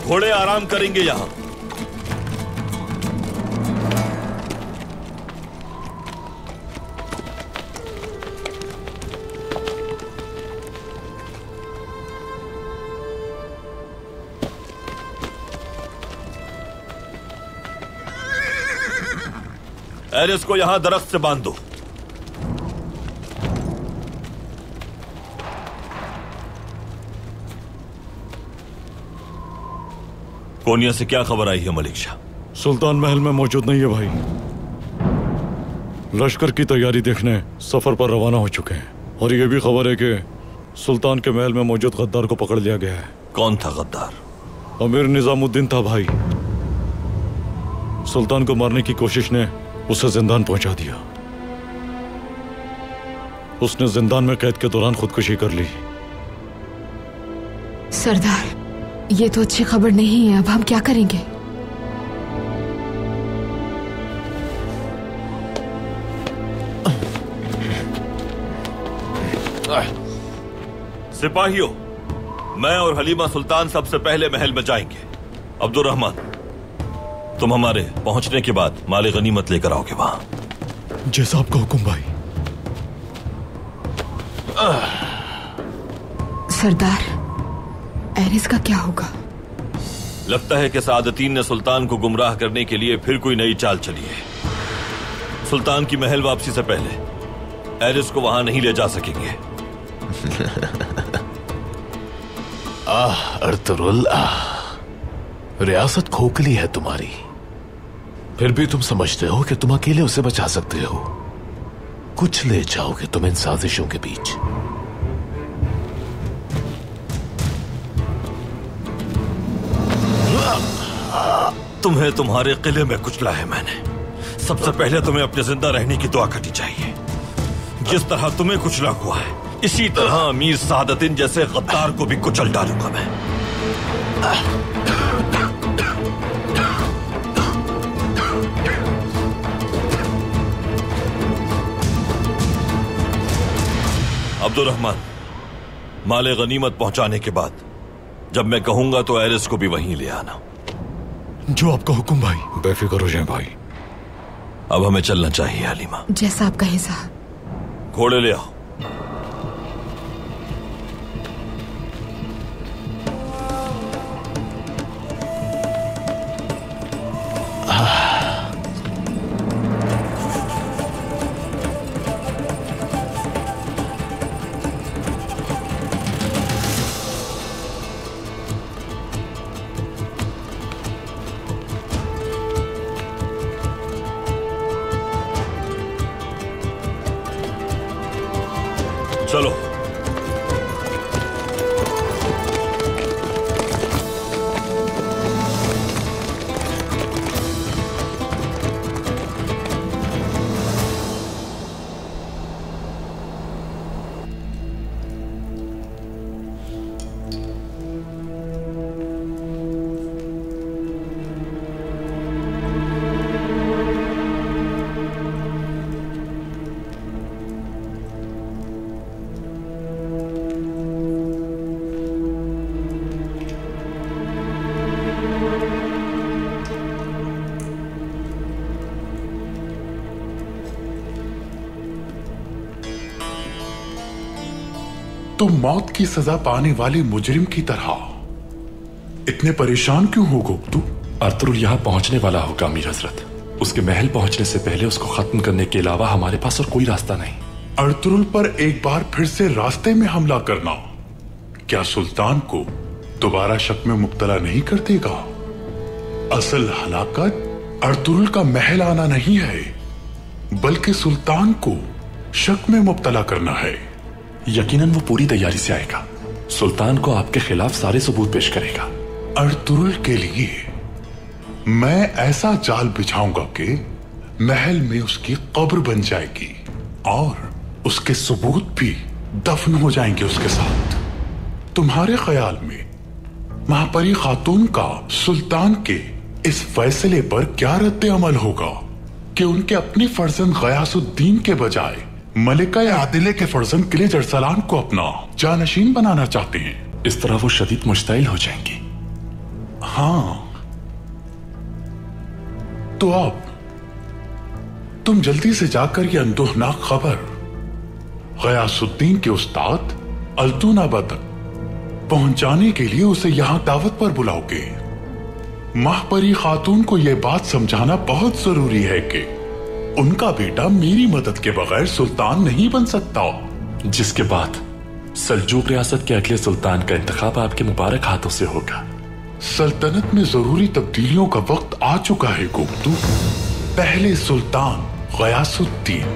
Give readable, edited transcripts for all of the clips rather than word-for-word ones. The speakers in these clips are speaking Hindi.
घोड़े आराम करेंगे यहां। एरिस को यहां दरख्त से बांध दो। कोनिया से क्या खबर आई है मलिक शाह? सुल्तान महल में मौजूद नहीं है भाई। लश्कर की तैयारी देखने सफर पर रवाना हो चुके हैं। और यह भी खबर है कि सुल्तान के महल में मौजूद गद्दार को पकड़ लिया गया है। कौन था गद्दार? अमीर निजामुद्दीन था भाई। सुल्तान को मारने की कोशिश ने उसे जिंदान पहुंचा दिया। उसने जिंदान में कैद के दौरान खुदकुशी कर ली। सरदार, ये तो अच्छी खबर नहीं है। अब हम क्या करेंगे? सिपाहियों, मैं और हलीमा सुल्तान सबसे पहले महल में जाएंगे। अब्दुर्रहमान, तुम हमारे पहुंचने के बाद माले गनीमत लेकर आओगे वहां। जैसा आपका हुक्म भाई। सरदार, एरिस का क्या होगा? लगता है कि सादतीन ने सुल्तान को गुमराह करने के लिए फिर कोई नई चाल चली है। सुल्तान की महल वापसी से पहले एरिस को वहां नहीं ले जा सकेंगे। अर्तुरुल, रियासत खोखली है तुम्हारी, फिर भी तुम समझते हो कि तुम अकेले उसे बचा सकते हो। कुछ ले जाओगे तुम इन साजिशों के बीच। तुम्हें तुम्हारे किले में कुचला है मैंने। सबसे पहले तुम्हें अपने जिंदा रहने की दुआ करनी चाहिए। जिस तरह तुम्हें कुचला हुआ है, इसी तरह अमीर सादतीन जैसे गद्दार को भी कुचल डालूंगा मैं। अब्दुर्रहमान, माले गनीमत पहुंचाने के बाद जब मैं कहूंगा तो एरिस को भी वहीं ले आना। जो आपका हुक्म भाई। बेफिक्र हो जाए भाई। अब हमें चलना चाहिए हलीमा। जैसा आप कहें साहब। घोड़े ले आओ। चलो। तुम मौत की सजा पाने वाले मुजरिम की तरह इतने परेशान क्यों हो गुप्तू? अर्तुरुल यहाँ पहुंचने वाला होगा अमीर हजरत। उसके महल पहुंचने से पहले उसको खत्म करने के अलावा हमारे पास और कोई रास्ता नहीं। अर्तुरुल पर एक बार फिर से रास्ते में हमला करना क्या सुल्तान को दोबारा शक में मुब्तला नहीं कर देगा? असल हलाकत अर्तुरुल का महल आना नहीं है, बल्कि सुल्तान को शक में मुब्तला करना है। यकीनन वो पूरी तैयारी से आएगा। सुल्तान को आपके खिलाफ सारे सबूत पेश करेगा। अर्तुरुल के लिए मैं ऐसा जाल बिछाऊंगा कि महल में उसकी कब्र बन जाएगी और उसके सबूत भी दफन हो जाएंगे उसके साथ। तुम्हारे ख्याल में महापरी खातून का सुल्तान के इस फैसले पर क्या रद्द अमल होगा कि उनके अपनी फर्जंद गयासुद्दीन के बजाय मलिका आदिले के फर्जंद किले जरसलान को अपना जानशीन बनाना चाहते हैं? इस तरह वो शदीद मुश्ताइल हो जाएंगी। हाँ, तो अब तुम जल्दी से जाकर ये अंदोहनाक खबर गयासुद्दीन के उस्ताद अल्तुनाबा तक पहुंचाने के लिए उसे यहां दावत पर बुलाओगे। माहपरी खातून को यह बात समझाना बहुत जरूरी है कि उनका बेटा मेरी मदद के बगैर सुल्तान नहीं बन सकता। जिसके बाद सल्जूक रियासत के अगले सुल्तान का इंतखाब आपके मुबारक हाथों से होगा। सल्तनत में जरूरी तब्दीलियों का वक्त आ चुका है गुप्तू। पहले सुल्तान गयासुद्दीन,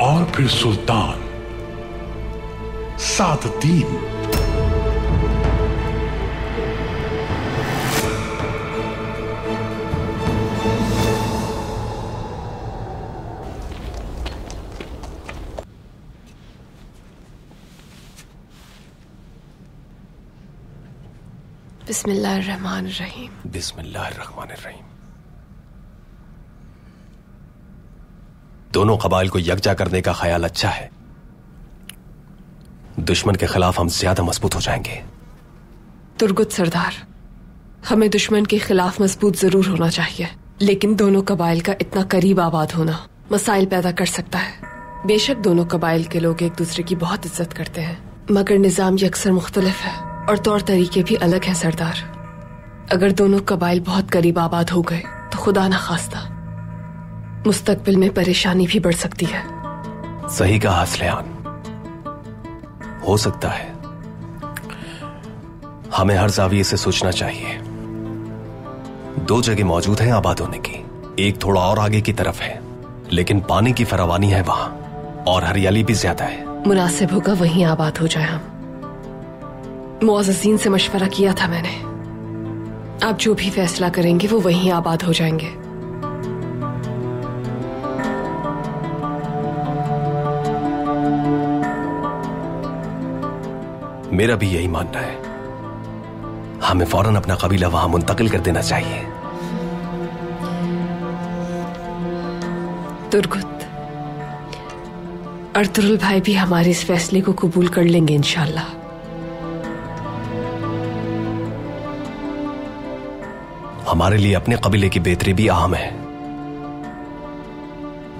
और फिर सुल्तान सादुद्दीन। बिस्मिल्लाहिर्रहमानिर्रहीम। बिस्मिल्लाहिर्रहमानिर्रहीम। दोनों कबाइल को यकजा करने का ख्याल अच्छा है। दुश्मन के खिलाफ हम ज्यादा मजबूत हो जाएंगे। तुर्गुत सरदार, हमें दुश्मन के खिलाफ मजबूत जरूर होना चाहिए, लेकिन दोनों कबाइल का इतना करीब आबाद होना मसाइल पैदा कर सकता है। बेशक दोनों कबाइल के लोग एक दूसरे की बहुत इज्जत करते हैं, मगर निजाम यकसर मुख्तलिफ है और तौर तरीके भी अलग हैं सरदार। अगर दोनों कबाइल बहुत करीब आबाद हो गए तो खुदा न खास्ता मुस्तकबिल में परेशानी भी बढ़ सकती है। सही कहा असलियान, हो सकता है। हमें हर जाविये से सोचना चाहिए। दो जगह मौजूद हैं आबाद होने की, एक थोड़ा और आगे की तरफ है, लेकिन पानी की फरावानी है वहां और हरियाली भी ज्यादा है। मुनासिब होगा वहीं आबाद हो जाए हम। मुअज़्ज़िज़ीन से मशवरा किया था मैंने। आप जो भी फैसला करेंगे वो वहीं आबाद हो जाएंगे। मेरा भी यही मानना है। हमें फौरन अपना कबीला वहां मुंतकिल कर देना चाहिए। तुर्गुत, अर्तुरुल भाई भी हमारे इस फैसले को कबूल कर लेंगे इंशाल्लाह। हमारे लिए अपने कबीले की बेहतरी भी अहम है।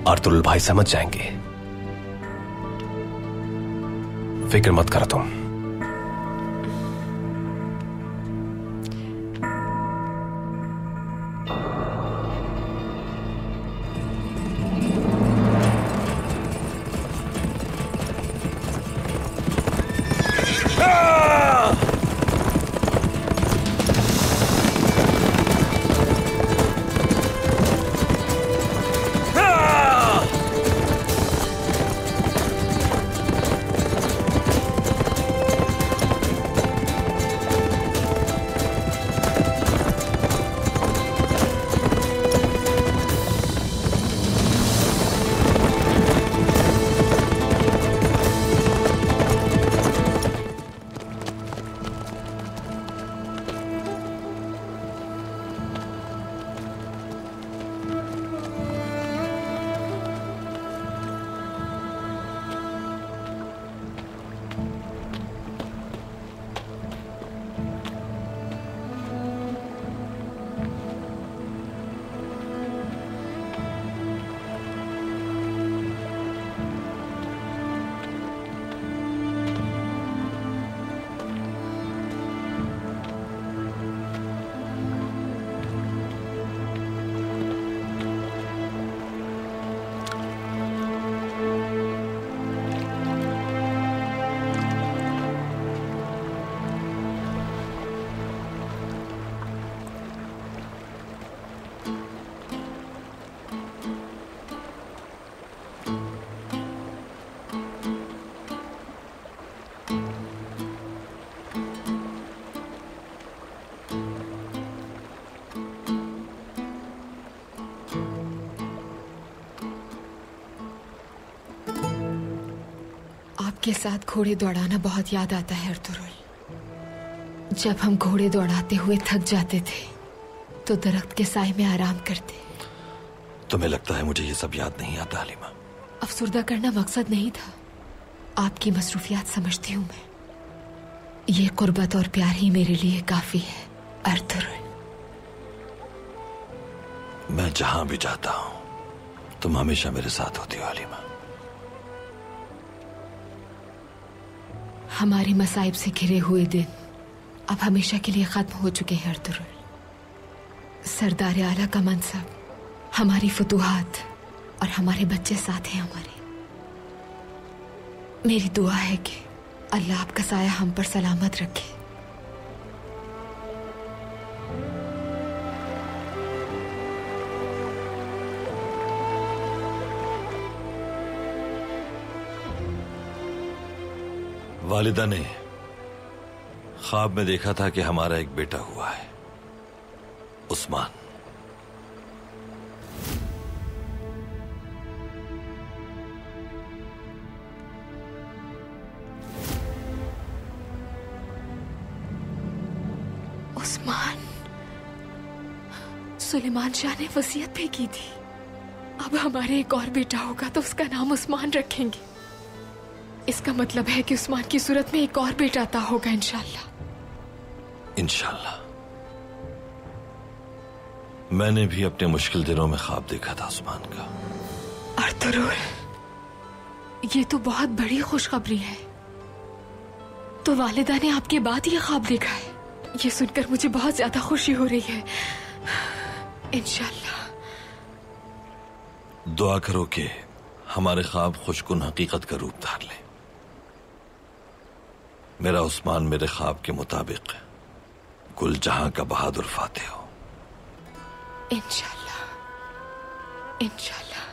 अर्तुरुल भाई समझ जाएंगे, फिक्र मत करो तुम। आपके साथ घोड़े दौड़ाना बहुत याद आता है अर्तुरुल। जब हम घोड़े दौड़ाते हुए थक जाते थे तो दरख्त के साए में आराम करते। तुम्हें लगता है मुझे ये सब याद नहीं आता हलीमा? अफसुर्दा करना मकसद नहीं था, आपकी मसरूफियात समझती हूँ मैं। ये कुर्बत और प्यार ही मेरे लिए काफी है अर्थुरुल। मैं जहां भी जाता हूं तुम हमेशा मेरे साथ होती हो हलीमा। हमारे मसाइब से घिरे हुए दिन अब हमेशा के लिए खत्म हो चुके हैं अर्थुरुल। सरदार आला का मनसब, हमारी फतूहात और हमारे बच्चे साथ हैं हमारे। मेरी दुआ है कि अल्लाह आपका साया हम पर सलामत रखे। वालिदा ने ख्वाब में देखा था कि हमारा एक बेटा हुआ है, उस्मान। उस्मान, सुलेमान शाह ने वसीयत भी की थी। अब हमारे एक और बेटा होगा तो उसका नाम उस्मान रखेंगे। इसका मतलब है कि उस्मान की सूरत में एक और बेटा अता होगा इंशाल्लाह। इंशाल्लाह। मैंने भी अपने मुश्किल दिनों में ख्वाब देखा था उस्मान का। अर्थुरुल, ये तो बहुत बड़ी खुशखबरी है। तो वालिदा ने आपके बाद ये ख्वाब देखा है? ये सुनकर मुझे बहुत ज्यादा खुशी हो रही है। इंशाल्लाह। दुआ करो कि हमारे ख्वाब खुशकुन हकीकत का रूप धार ले। मेरा उस्मान मेरे ख्वाब के मुताबिक कुल जहां का बहादुर फातेह हो। इंशाल्लाह, इंशाल्लाह।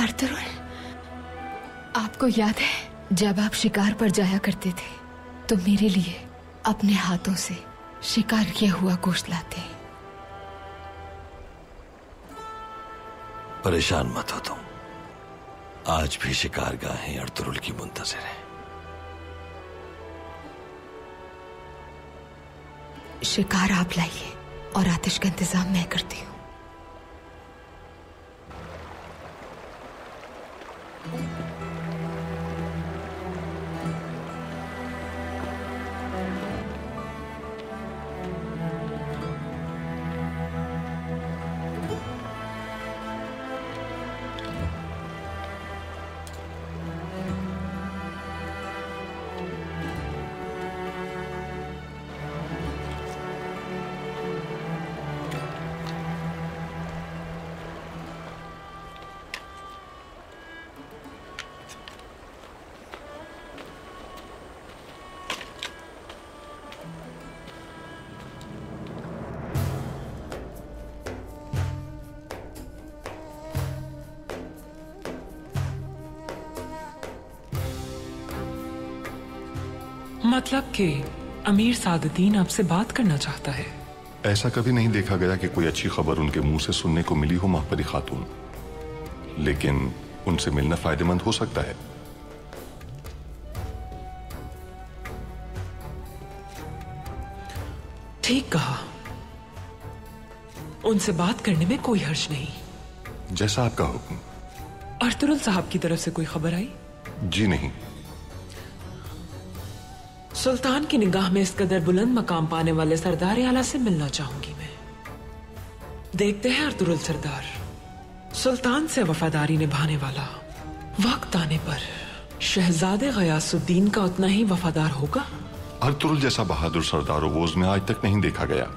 अर्थुरुल, आपको याद है जब आप शिकार पर जाया करते थे तो मेरे लिए अपने हाथों से शिकार किया हुआ गोश्त लाते? परेशान मत हो तुम, आज भी शिकारगाहें अर्थुरुल की मुंतज़िर हैं। शिकार आप लाइए और आतिश का इंतजाम मैं करती हूँ। मतलब कि अमीर सादुद्दीन आपसे बात करना चाहता है। ऐसा कभी नहीं देखा गया कि कोई अच्छी खबर उनके मुंह से सुनने को मिली हो महपरी खातून, लेकिन उनसे मिलना फायदेमंद हो सकता है। ठीक कहा, उनसे बात करने में कोई हर्ज नहीं। जैसा आपका हुक्म। अर्थुरुल साहब की तरफ से कोई खबर आई? जी नहीं। सुल्तान की निगाह में इस कदर बुलंद मकाम पाने वाले सरदार आला से मिलना चाहूंगी मैं। देखते हैं अर्थुरुल सरदार, सुल्तान से वफादारी निभाने वाला वक्त आने पर शहजादे गयासुद्दीन का उतना ही वफादार होगा। अर्थुरुल जैसा बहादुर सरदार ओवोज में आज तक नहीं देखा गया।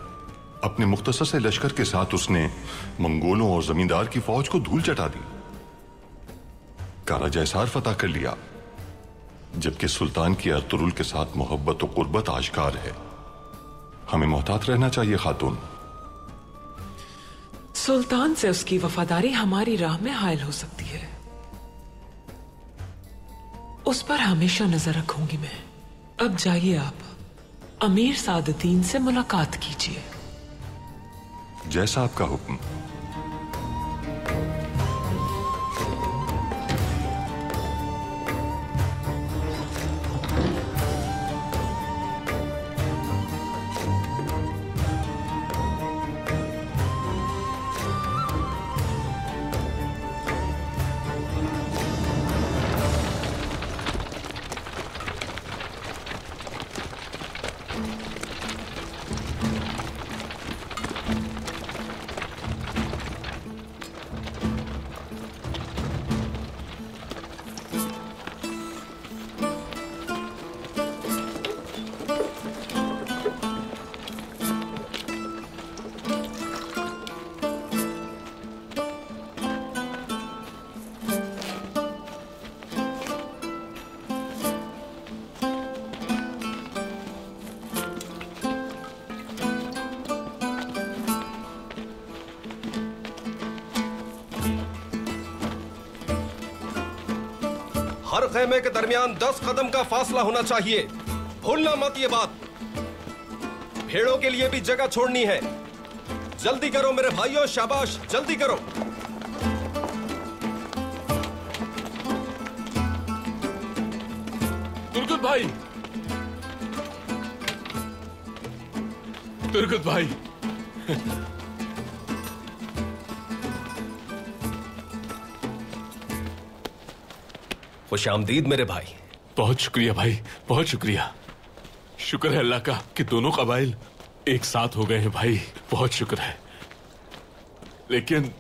अपने मुख्तसर से लश्कर के साथ उसने मंगोलों और जमींदार की फौज को धूल चटा दी, कारा जैसार फतह कर लिया, जबकि सुल्तान की अर्थुरुल के साथ मोहब्बत और कुर्बत आश्कार है। हमें मोहतात रहना चाहिए खातून। सुल्तान से उसकी वफादारी हमारी राह में हायल हो सकती है, उस पर हमेशा नजर रखूंगी मैं। अब जाइए आप, अमीर सादुद्दीन से मुलाकात कीजिए। जैसा आपका हुक्म। हर खेमे के दरमियान 10 कदम का फासला होना चाहिए। भूलना मत ये बात। भेड़ों के लिए भी जगह छोड़नी है। जल्दी करो मेरे भाइयों, शाबाश, जल्दी करो। तुर्गत भाई, तुर्गत भाई, खुश आमदीद मेरे भाई। बहुत शुक्रिया भाई, बहुत शुक्रिया। शुक्र है अल्लाह का कि दोनों कबाइल एक साथ हो गए हैं भाई, बहुत शुक्र है। लेकिन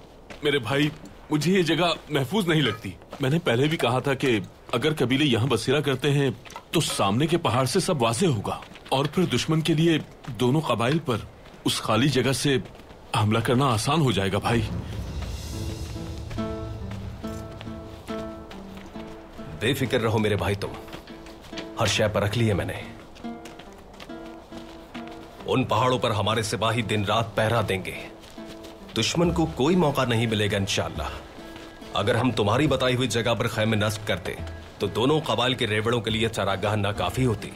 मेरे भाई, मुझे ये जगह महफूज नहीं लगती। मैंने पहले भी कहा था कि अगर कबीले यहाँ बसेरा करते हैं तो सामने के पहाड़ से सब वाज़ेह होगा और फिर दुश्मन के लिए दोनों कबाइल पर उस खाली जगह से हमला करना आसान हो जाएगा भाई। बेफिक्र रहो मेरे भाई, तुम हर शय पर रख ली है मैंने। उन पहाड़ों पर हमारे सिपाही दिन रात पहरा देंगे। दुश्मन को कोई मौका नहीं मिलेगा इंशाअल्लाह। अगर हम तुम्हारी बताई हुई जगह पर खैमे नस्ब करते तो दोनों कबाइल के रेवड़ों के लिए चरागाह नाकाफी होती।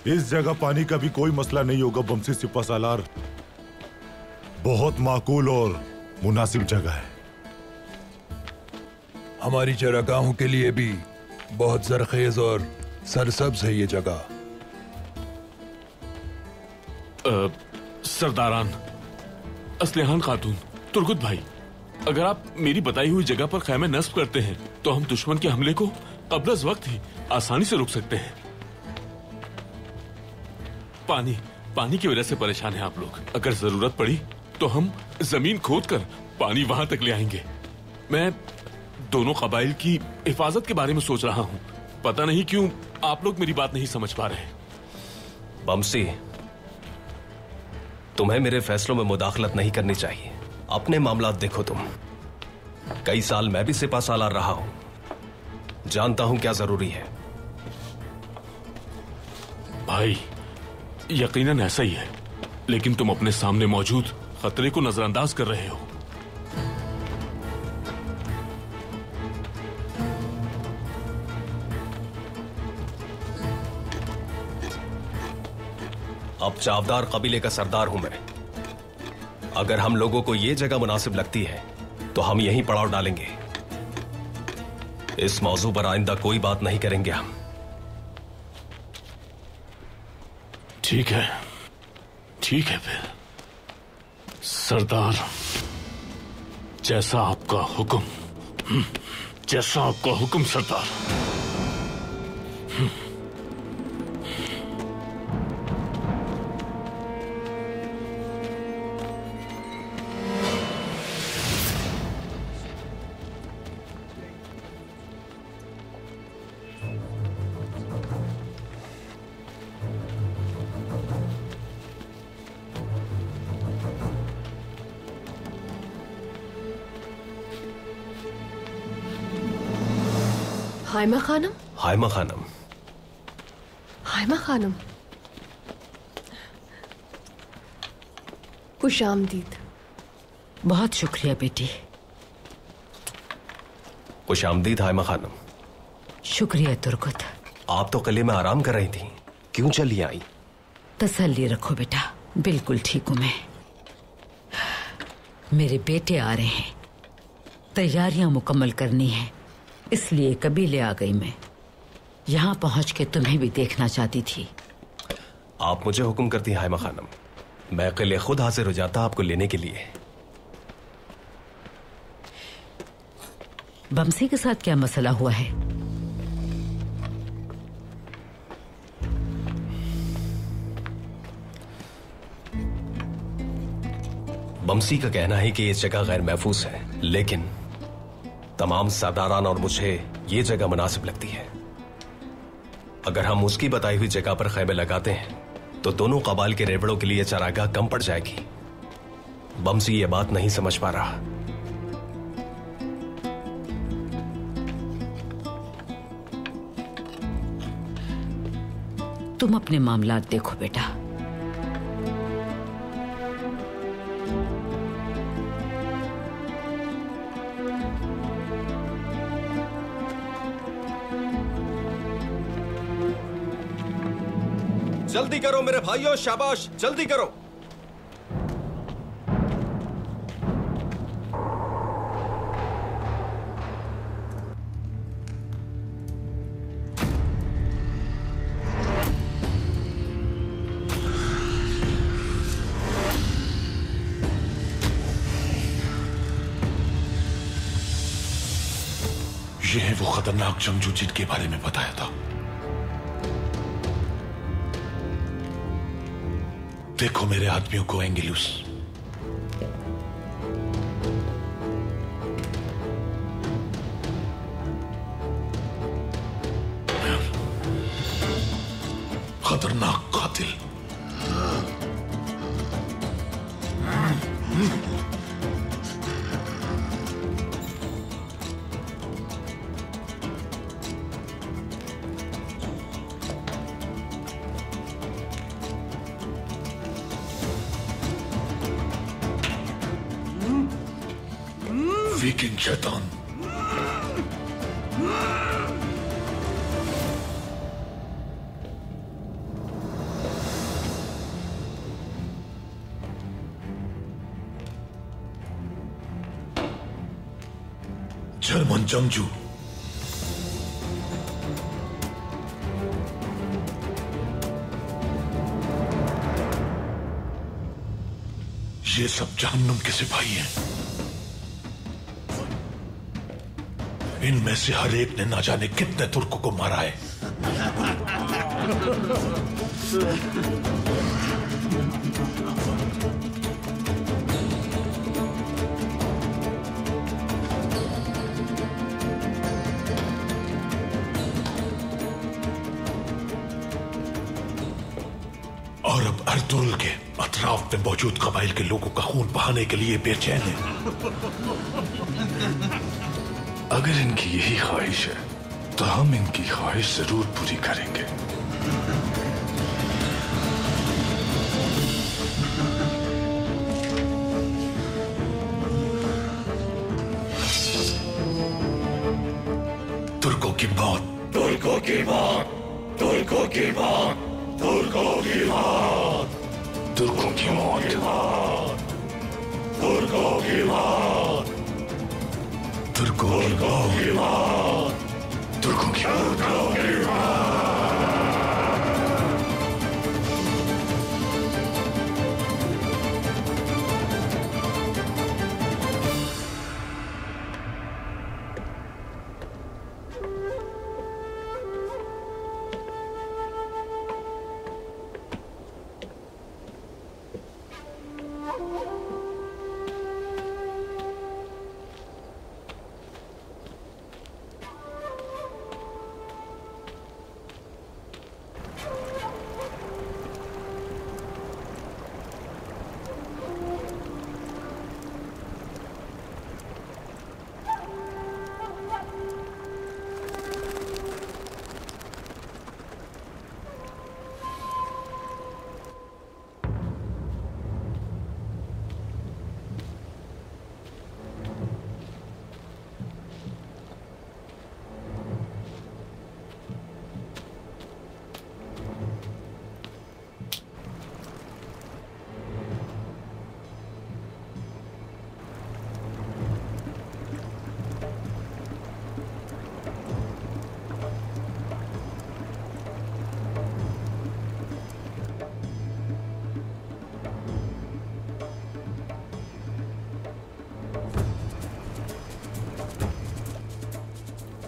इस जगह पानी का भी कोई मसला नहीं होगा बमसी सिपहसालार। बहुत माकूल और मुनासिब जगह है। हमारी चरागाहों के लिए भी बहुत जरखेज और सरसब्ज है ये जगह। सरदारान, असलिहान खातून, तुर्गत भाई, अगर आप मेरी बताई हुई जगह पर खैमे नस्ब करते हैं तो हम दुश्मन के हमले को कब्ल वक्त ही आसानी से रोक सकते हैं। पानी की वजह से परेशान हैं आप लोग। अगर जरूरत पड़ी तो हम जमीन खोदकर पानी वहां तक ले आएंगे। मैं दोनों कबाइल की हिफाजत के बारे में सोच रहा हूँ। पता नहीं क्यों आप लोग मेरी बात नहीं समझ पा रहे। बमसी, तुम्हें मेरे फैसलों में मुदाखलत नहीं करनी चाहिए। अपने मामलात देखो तुम। कई साल मैं भी सिपहसालार रहा हूं, जानता हूं क्या जरूरी है। भाई, यकीनन ऐसा ही है, लेकिन तुम अपने सामने मौजूद खतरे को नजरअंदाज कर रहे हो। अब चावदार कबीले का सरदार हूं मैं। अगर हम लोगों को यह जगह मुनासिब लगती है तो हम यहीं पड़ाव डालेंगे। इस मौजू पर आइंदा कोई बात नहीं करेंगे हम। ठीक है, ठीक है फिर सरदार, जैसा आपका हुक्म, जैसा आपका हुक्म सरदार। हाइमा खानम। हाइमा खानम। हाइमा खानम, खुश आमदीद। बहुत शुक्रिया बेटी। खुश आमदीद हाइमा खानम। शुक्रिया तुर्गत। आप तो किले में आराम कर रही थी, क्यों चली आई? तसल्ली रखो बेटा, बिल्कुल ठीक हूं मैं। मेरे बेटे आ रहे हैं, तैयारियां मुकम्मल करनी है, इसलिए कबीले आ गई मैं। यहां पहुंच के तुम्हें भी देखना चाहती थी। आप मुझे हुक्म करती हाइमा खानम, मैं किले खुद हाजिर हो जाता आपको लेने के लिए। बमसी के साथ क्या मसला हुआ है? बमसी का कहना है कि ये जगह गैर महफूज है, लेकिन तमाम सरदारान और मुझे ये जगह मुनासिब लगती है। अगर हम उसकी बताई हुई जगह पर खैमे लगाते हैं तो दोनों कबाइल के रेवड़ों के लिए चरागाह कम पड़ जाएगी। बमसी ये बात नहीं समझ पा रहा। तुम अपने मामलात देखो बेटा। जल्दी करो मेरे भाइयों, शाबाश, जल्दी करो। ये है वो खतरनाक जंगजू जिनके बारे में बताया था। देखो मेरे आदमियों को, एंगिलुस। खतरनाक कातिल। विकिंग शैतान। जर्मन जंगजू। ये सब जहन्नुम के सिपाही हैं। इनमें से हर एक ने ना जाने कितने तुर्कों को मारा है। और अब अर्तुरुल के अतराफ में मौजूद कबाइल के लोगों का खून बहाने के लिए बेचैन है। अगर इनकी यही ख्वाहिश है तो हम इनकी ख्वाहिश जरूर पूरी करेंगे। तुर्कों की मौत, तुर्कों की मौत, तुर्कों की मौत, तुर्कों की मौत, तुर्कों की मौत, तुर्कों की मौत, तुर्कों की मौत, तुर्कों की मौत।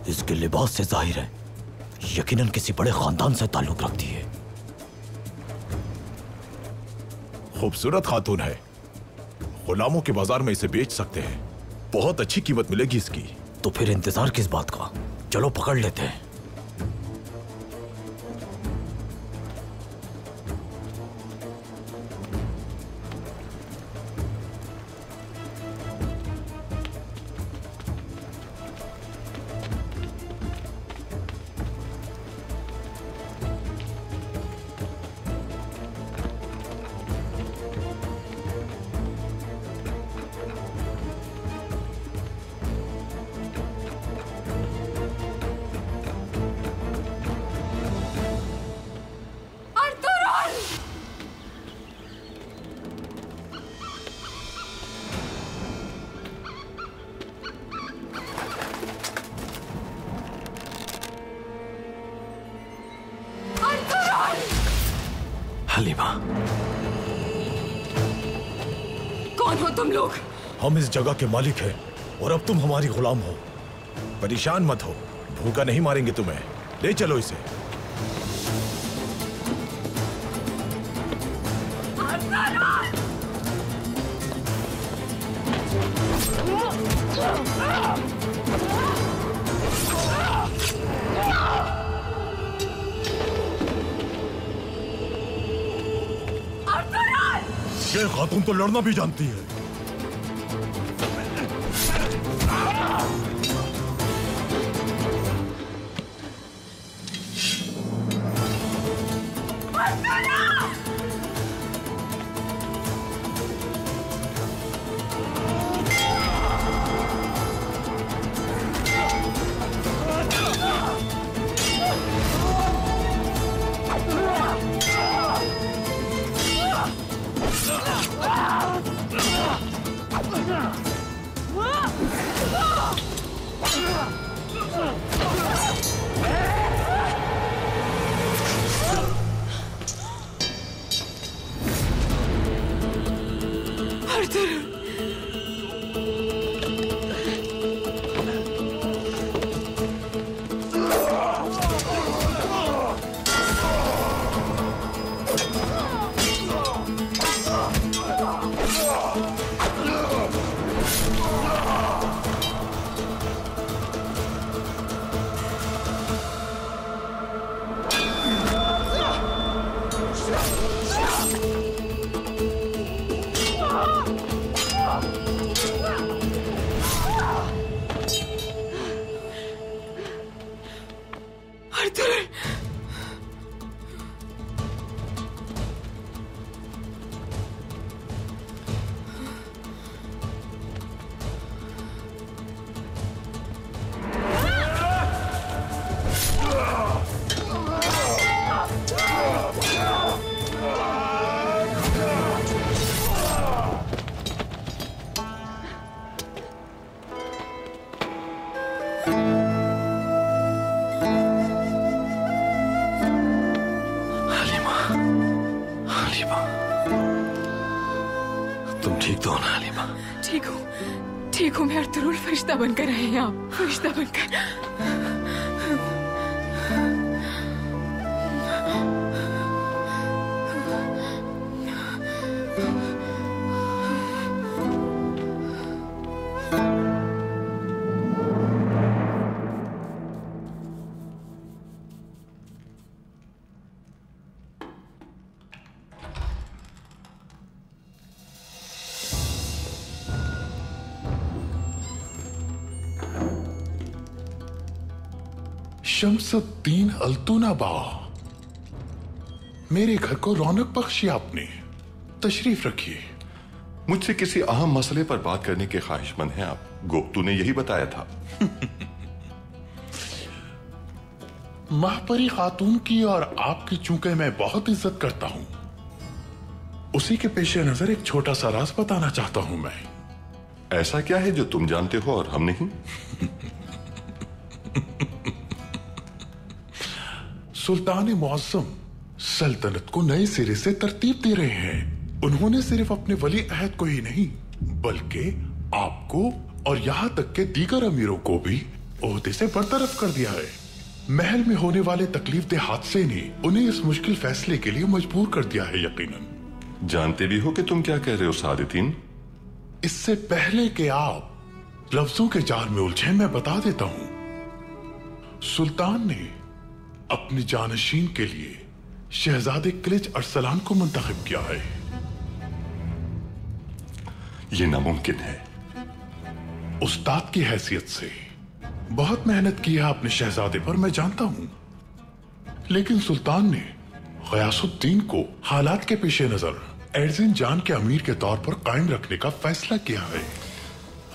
इसके लिबास से जाहिर है यकीनन किसी बड़े खानदान से ताल्लुक रखती है। खूबसूरत खातून है, गुलामों के बाजार में इसे बेच सकते हैं। बहुत अच्छी कीमत मिलेगी इसकी। तो फिर इंतजार किस बात का? चलो पकड़ लेते हैं। हलीमा, कौन हो तुम लोग? हम इस जगह के मालिक हैं और अब तुम हमारी गुलाम हो। परेशान मत हो, भूखा नहीं मारेंगे तुम्हें। ले चलो इसे। ये खातून तो लड़ना भी जानती है। ठीक हूँ मैं अर्तुरुल, फरिश्ता बनकर आए हैं आप, फरिश्ता बनकर। शम्सुद्दीन अल्तुनाबा, मेरे घर को रौनक बख्शी आपने। तशरीफ रखिए। मुझसे किसी अहम मसले पर बात करने के ख्वाहिशमंद हैं आप। गोप्तू ने यही बताया था। महापरी खातून की और आपकी चूंकि मैं बहुत इज्जत करता हूं, उसी के पेश नजर एक छोटा सा राज बताना चाहता हूं मैं। ऐसा क्या है जो तुम जानते हो और हम नहीं? सुल्तान मुअज्जम सल्तनत को नए सिरे से तरतीब दे रहे हैं। उन्होंने सिर्फ अपने वली अहद को ही नहीं बल्कि आपको और यहां तक के दीगर अमीरों को भी ओहदे से बरतरफ कर दिया है। महल में होने वाले तकलीफदेह हादसे ने उन्हें इस मुश्किल फैसले के लिए मजबूर कर दिया है। यकीनन जानते भी हो कि तुम क्या कह रहे हो सादितीन? इससे पहले कि आप लफ्जों के जाल में उलझे, मैं बता देता हूं, सुल्तान ने अपनी जानशीन के लिए शहजादे किलिच अरसलान को मुंतखब किया है। यह नामुमकिन है। उस्ताद की हैसियत से बहुत मेहनत की है आपने शहजादे पर, मैं जानता हूं, लेकिन सुल्तान ने गयासुद्दीन को हालात के पेश नजर एर्जिन जान के अमीर के तौर पर कायम रखने का फैसला किया है।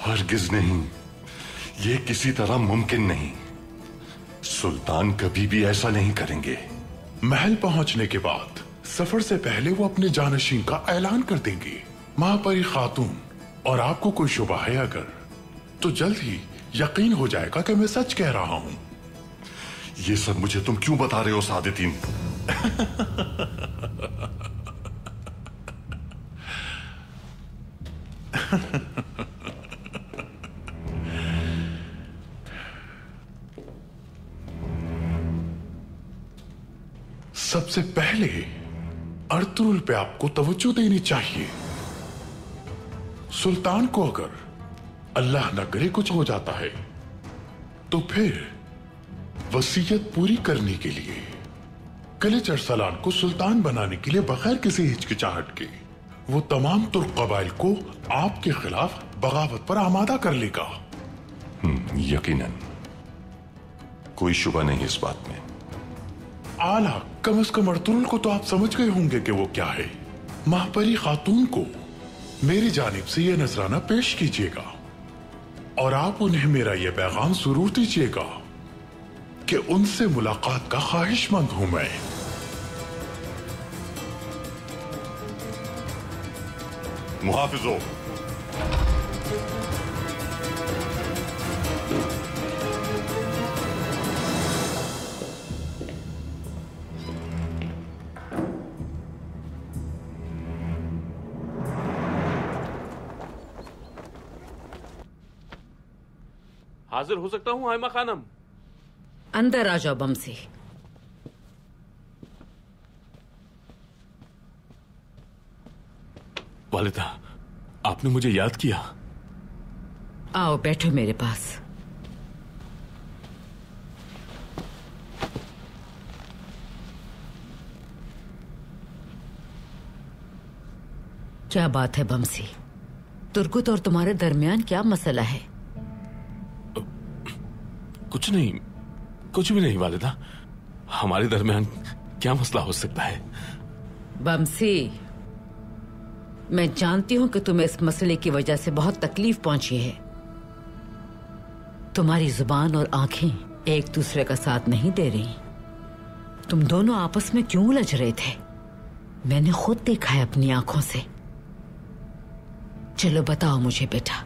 हरगिज नहीं, ये किसी तरह मुमकिन नहीं। सुल्तान कभी भी ऐसा नहीं करेंगे। महल पहुंचने के बाद सफर से पहले वो अपने जानशीन का ऐलान कर देंगे। महापरी खातून और आपको कोई शुबा है अगर, तो जल्द ही यकीन हो जाएगा कि मैं सच कह रहा हूं। ये सब मुझे तुम क्यों बता रहे हो सादितीन? सबसे पहले अर्तुरुल पे आपको तवज्जो देनी चाहिए। सुल्तान को अगर अल्लाह न करे कुछ हो जाता है तो फिर वसीयत पूरी करने के लिए किलिच अरसलान को सुल्तान बनाने के लिए बगैर किसी हिचकिचाहट के वो तमाम तुर्क कबाइल को आपके खिलाफ बगावत पर आमादा कर लेगा। यकीनन, कोई शुबा नहीं इस बात में। आला कम से कम अर्तुरुल को तो आप समझ गए होंगे कि वो क्या है। महापरी खातून को मेरी जानिब से यह नजराना पेश कीजिएगा और आप उन्हें मेरा यह पैगाम जरूर दीजिएगा कि उनसे मुलाकात का ख्वाहिशमंद हूं मैं। मुहाफिजो, हाजिर हो सकता हूं आयमा खानम? अंदर आ जाओ बमसी। वालिदा, आपने मुझे याद किया। आओ बैठो मेरे पास। क्या बात है बमसी? तुर्गुत और तुम्हारे दरमियान क्या मसला है? कुछ नहीं, कुछ भी नहीं वालिदा। हमारे दरमियान क्या मसला हो सकता है? बमसी, मैं जानती हूं कि तुम्हें इस मसले की वजह से बहुत तकलीफ पहुंची है। तुम्हारी जुबान और आंखें एक दूसरे का साथ नहीं दे रही। तुम दोनों आपस में क्यों उलझ रहे थे? मैंने खुद देखा है अपनी आंखों से। चलो बताओ मुझे बेटा,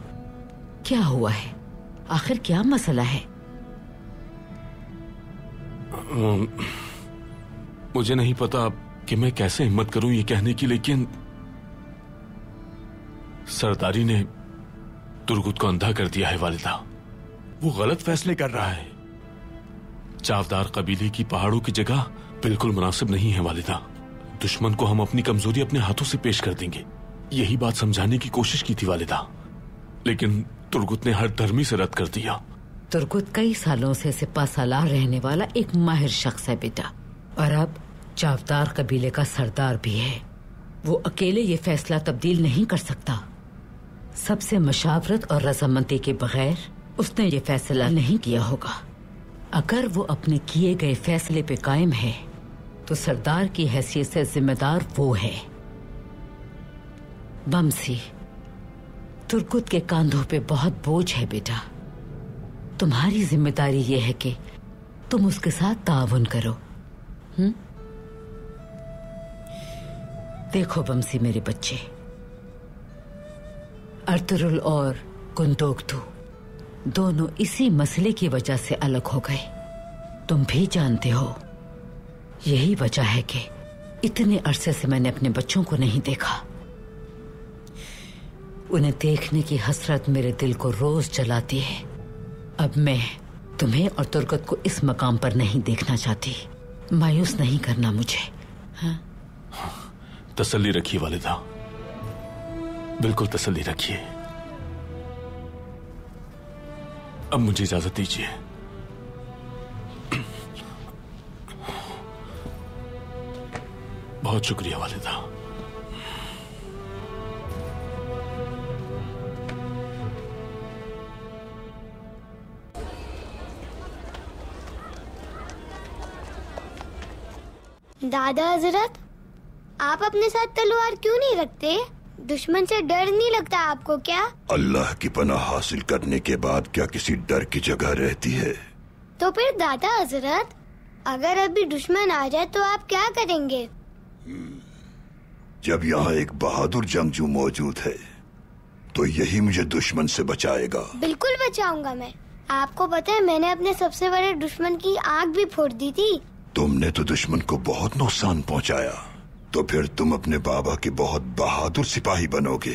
क्या हुआ है? आखिर क्या मसला है? मुझे नहीं पता कि मैं कैसे हिम्मत करूं ये कहने की, लेकिन सरदारी ने तुर्गुत को अंधा कर दिया है वालिदा। वो गलत फैसले कर रहा है। चावदार कबीले की पहाड़ों की जगह बिल्कुल मुनासिब नहीं है वालिदा। दुश्मन को हम अपनी कमजोरी अपने हाथों से पेश कर देंगे, यही बात समझाने की कोशिश की थी वालिदा, लेकिन तुर्गुत ने हर धर्मी से रद्द कर दिया। तुर्गुत कई सालों से सिपा सालार रहने वाला एक माहिर शख्स है बेटा, और अब चावदार कबीले का सरदार भी है। वो अकेले ये फैसला तब्दील नहीं कर सकता। सबसे मशावरत और रजामंदी के बगैर उसने ये फैसला नहीं किया होगा। अगर वो अपने किए गए फैसले पे कायम है तो सरदार की हैसियत से जिम्मेदार वो है। बमसी, तुर्गुत के कांधों पे बहुत बोझ है बेटा। तुम्हारी जिम्मेदारी ये है कि तुम उसके साथ ताउन करो। देखो बमसी मेरे बच्चे, अर्तुरुल और कुंतोकतु दोनों इसी मसले की वजह से अलग हो गए। तुम भी जानते हो यही वजह है कि इतने अरसे से मैंने अपने बच्चों को नहीं देखा। उन्हें देखने की हसरत मेरे दिल को रोज जलाती है। अब मैं तुम्हें और तुर्गत को इस मकाम पर नहीं देखना चाहती। मायूस नहीं करना मुझे। हाँ? तसल्ली रखिए वालिदा, बिल्कुल तसल्ली रखिए। अब मुझे इजाजत दीजिए। बहुत शुक्रिया वालिदा। दादा हजरत, आप अपने साथ तलवार क्यों नहीं रखते? दुश्मन से डर नहीं लगता आपको क्या? अल्लाह की पनाह हासिल करने के बाद क्या किसी डर की जगह रहती है? तो फिर दादा हजरत, अगर अभी दुश्मन आ जाए तो आप क्या करेंगे? जब यहाँ एक बहादुर जंगजू मौजूद है तो यही मुझे दुश्मन से बचाएगा। बिल्कुल बचाऊंगा मैं। आपको पता है मैंने अपने सबसे बड़े दुश्मन की आँख भी फोड़ दी थी। तुमने तो दुश्मन को बहुत नुकसान पहुँचाया, तो फिर तुम अपने बाबा के बहुत बहादुर सिपाही बनोगे।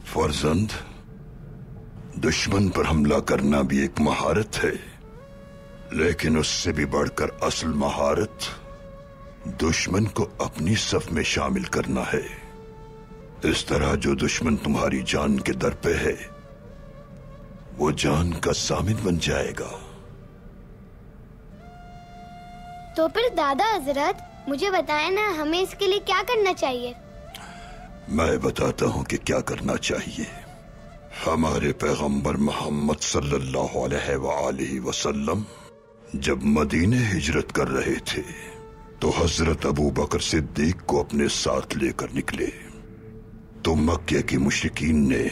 फर्जंद, दुश्मन पर हमला करना भी एक महारत है, लेकिन उससे भी बढ़कर असल महारत दुश्मन को अपनी सफ में शामिल करना है। इस तरह जो दुश्मन तुम्हारी जान के दर पे है वो जान का सामिन बन जाएगा। तो फिर दादा हजरत मुझे बताएं ना, हमें इसके लिए क्या करना चाहिए? मैं बताता हूँ कि क्या करना चाहिए। हमारे पैगंबर मोहम्मद सल्लल्लाहु अलैहि वसल्लम जब मदीने हिजरत कर रहे थे तो हजरत अबू बकर सिद्दीक को अपने साथ लेकर निकले। तो मक्के की मुशरिकीन ने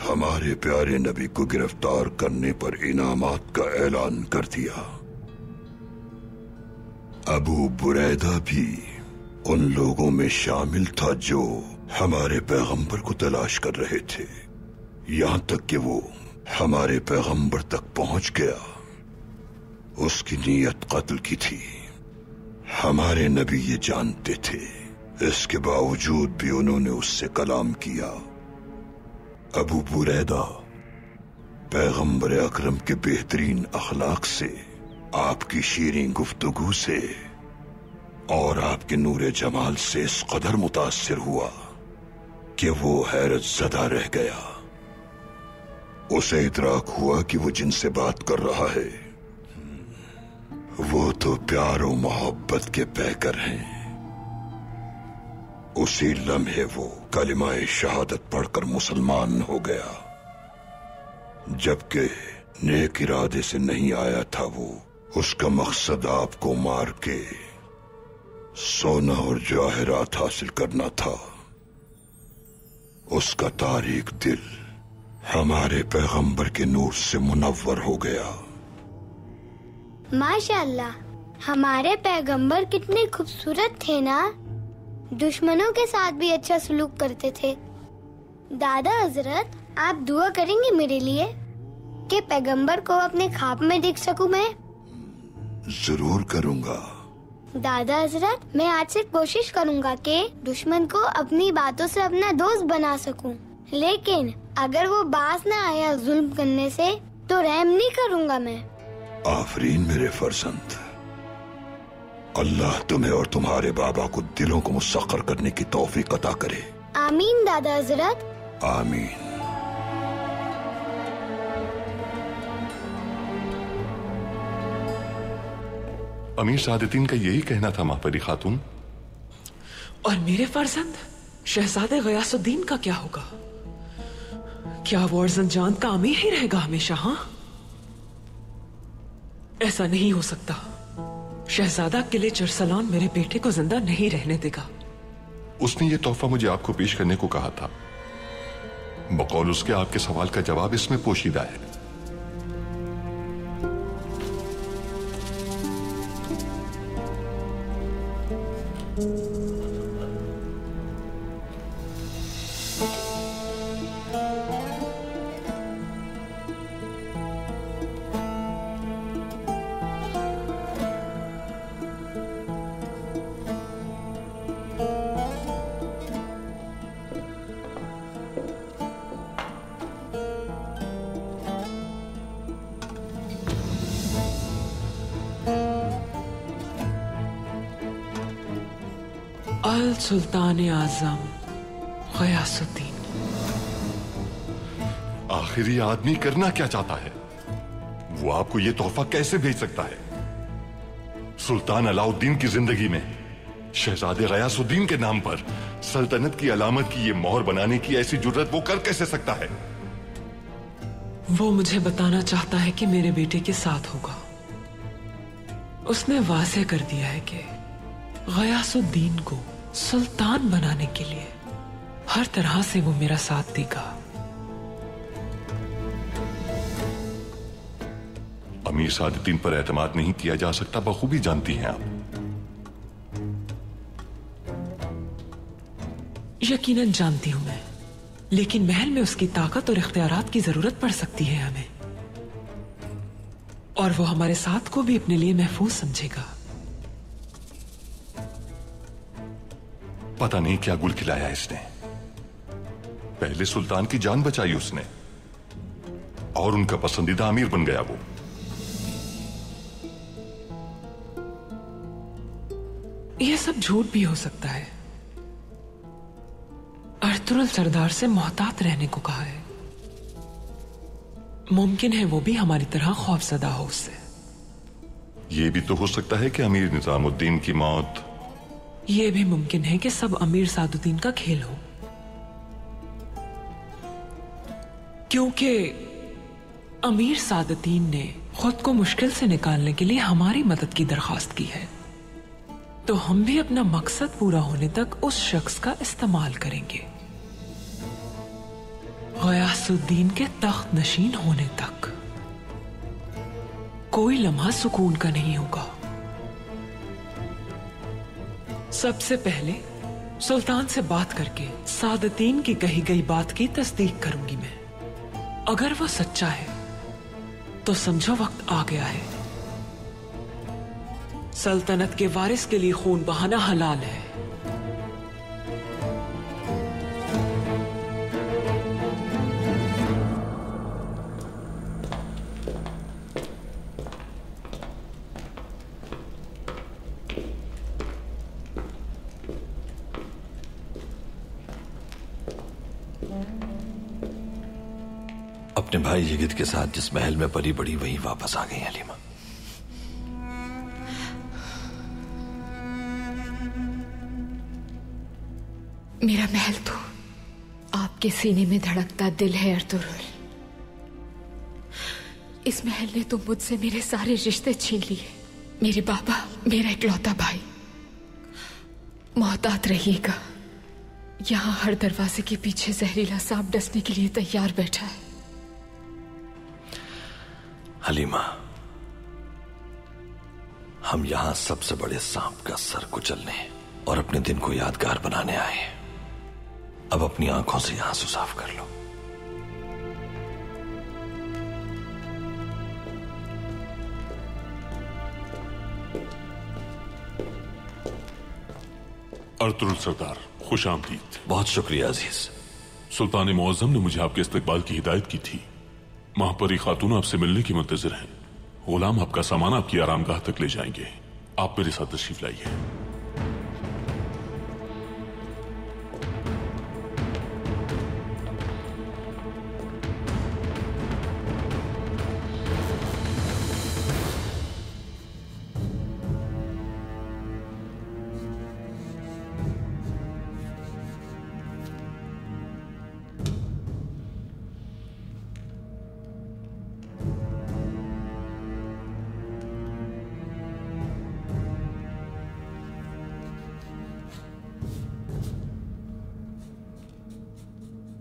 हमारे प्यारे नबी को गिरफ्तार करने पर इनामात का ऐलान कर दिया। अबू बुरैदा भी उन लोगों में शामिल था जो हमारे पैगंबर को तलाश कर रहे थे, यहाँ तक कि वो हमारे पैगंबर तक पहुंच गया। उसकी नीयत कत्ल की थी, हमारे नबी ये जानते थे। इसके बावजूद भी उन्होंने उससे कलाम किया। अबू बुरैदा पैगंबर अकरम के बेहतरीन अखलाक से, आपकी शीरीं गुफ्तगू से और आपके नूरे जमाल से इस कदर मुतासिर हुआ कि वो हैरत ज़दा रह गया। उसे इतराक हुआ कि वो जिनसे बात कर रहा है वो तो प्यार और मोहब्बत के पैकर हैं। उसी लम्हे वो कलिमाए शहादत पढ़कर मुसलमान हो गया, जबकि नेक इरादे से नहीं आया था। वो उसका मकसद आपको मार के सोना और जवाहरात हासिल करना था। उसका तारीक दिल हमारे पैगंबर के नूर से मुनव्वर हो गया। माशाअल्लाह, हमारे पैगंबर कितने खूबसूरत थे ना। दुश्मनों के साथ भी अच्छा सलूक करते थे। दादा हजरत, आप दुआ करेंगे मेरे लिए कि पैगंबर को अपने ख्वाब में देख सकूं मैं? जरूर करूंगा। दादा हजरत, मैं आज से कोशिश करूंगा कि दुश्मन को अपनी बातों से अपना दोस्त बना सकूं, लेकिन अगर वो बाज ना आया जुल्म करने से तो रहम नहीं करूंगा मैं। आफरीन मेरे फर्जंद, अल्लाह तुम्हें और तुम्हारे बाबा को दिलों को मुसक्कर करने की तौफीक अता करे। आमीन दादा हजरत, आमीन। अमीर सादतीन का यही कहना था मापरी खातून। और मेरे फर्जंद शहजादे गयासुद्दीन का क्या होगा? क्या वो अर्जनजान का अमीर ही रहेगा हमेशा? हाँ, ऐसा नहीं हो सकता। शहजादा किले चरसलान मेरे बेटे को जिंदा नहीं रहने देगा। उसने ये तोहफा मुझे आपको पेश करने को कहा था। बकौल उसके आपके सवाल का जवाब इसमें पोशीदा है। अल सुल्तान आजम गयासुद्दीन। आखिर ये आदमी करना क्या चाहता है? वो आपको ये तोहफा कैसे भेज सकता है? सुल्तान अलाउद्दीन की जिंदगी में शहजादे गयासुद्दीन के नाम पर सल्तनत की अलामत की ये मोहर बनाने की ऐसी जुर्रत वो कर कैसे सकता है? वो मुझे बताना चाहता है कि मेरे बेटे के साथ होगा। उसने वाज़ेह कर दिया है कि गयासुद्दीन को सुल्तान बनाने के लिए हर तरह से वो मेरा साथ देगा। अमीर सादुद्दीन पर एतमाद नहीं किया जा सकता, बखूबी जानती हैं आप। यकीनन जानती हूं मैं, लेकिन महल में उसकी ताकत और इख्तियारात की जरूरत पड़ सकती है हमें, और वो हमारे साथ को भी अपने लिए महफूज समझेगा। पता नहीं क्या गुल खिलाया इसने। पहले सुल्तान की जान बचाई उसने और उनका पसंदीदा अमीर बन गया वो। यह सब झूठ भी हो सकता है। अर्तुगरुल सरदार से मोहतात रहने को कहा है। मुमकिन है वो भी हमारी तरह खौफजदा हो उससे। ये भी तो हो सकता है कि अमीर निजामुद्दीन की मौत। ये भी मुमकिन है कि सब अमीर सादुद्दीन का खेल हो, क्योंकि अमीर सादुद्दीन ने खुद को मुश्किल से निकालने के लिए हमारी मदद की दरखास्त की है, तो हम भी अपना मकसद पूरा होने तक उस शख्स का इस्तेमाल करेंगे। गयासुद्दीन के तख्त नशीन होने तक कोई लम्हा सुकून का नहीं होगा। सबसे पहले सुल्तान से बात करके सादुद्दीन की कही गई बात की तस्दीक करूंगी मैं। अगर वो सच्चा है तो समझो वक्त आ गया है। सल्तनत के वारिस के लिए खून बहाना हलाल है। अपने भाई यगिद के साथ जिस महल में पली बड़ी वहीं वापस आ गई हलीमा। मेरा महल तो आपके सीने में धड़कता दिल है अर्तुगरुल। इस महल ने तो मुझसे मेरे सारे रिश्ते छीन लिए। मेरे बाबा मेरा इकलौता भाई। मोहतात रहिएगा, यहां हर दरवाजे के पीछे जहरीला सांप डसने के लिए तैयार बैठा है। हलीमा, हम यहां सबसे बड़े सांप का सर कुचलने और अपने दिन को यादगार बनाने आए हैं। अब अपनी आंखों से आंसू साफ कर लो। अर्तुगरुल सरदार, खुश आमदीद। बहुत शुक्रिया अजीज। सुल्तान मुअज्जम ने मुझे आपके इस्तकबाल की हिदायत की थी। महापरी खातून आपसे मिलने की मुंतजिर हैं। गुलाम आपका सामान आपकी आरामगाह तक ले जाएंगे। आप मेरे साथ तशरीफ लाइए।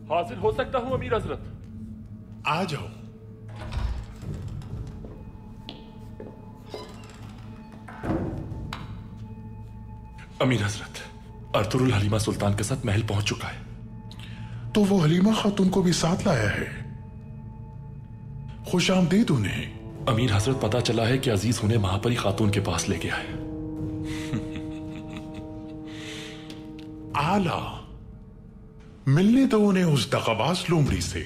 हाजिर हो सकता हूं अमीर हजरत। आ जाओ। अमीर हजरत, अर्तुगरुल हलीमा सुल्तान के साथ महल पहुंच चुका है। तो वो हलीमा खातून को भी साथ लाया है। खुश आमदीद उन्हें। अमीर हजरत, पता चला है कि अजीज उन्हें महापरी खातून के पास ले गया है। आला, मिलने दो उन्हें उस दगाबाज लोमड़ी से।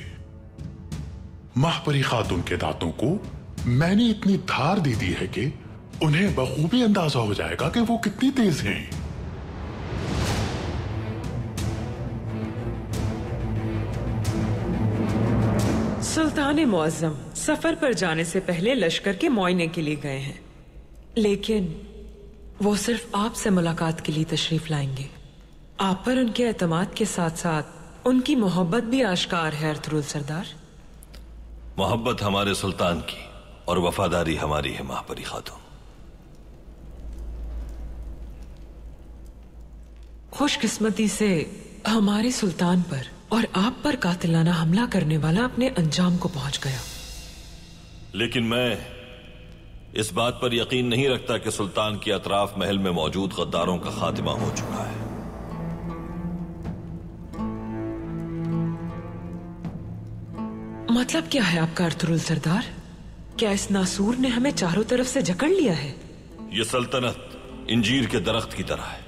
महापरी खातून के दांतों को मैंने इतनी धार दे दी है कि उन्हें बखूबी अंदाजा हो जाएगा कि वो कितनी तेज हैं। सुल्तान मुअज्जम सफर पर जाने से पहले लश्कर के मुआयने के लिए गए हैं, लेकिन वो सिर्फ आपसे मुलाकात के लिए तशरीफ लाएंगे। आप पर उनके एतमाद के साथ साथ उनकी मोहब्बत भी आश्कार है अर्तुरुल सरदार। मोहब्बत हमारे सुल्तान की और वफादारी हमारी है महापरी खातून। खुशकिस्मती से हमारे सुल्तान पर और आप पर कातिलाना हमला करने वाला अपने अंजाम को पहुंच गया। लेकिन मैं इस बात पर यकीन नहीं रखता कि सुल्तान के अतराफ महल में मौजूद गद्दारों का खात्मा हो चुका है। मतलब क्या है आपका अर्तुरुल सरदार? क्या इस नासूर ने हमें चारों तरफ से जकड़ लिया है? ये सल्तनत इंजीर के दरख्त की तरह है,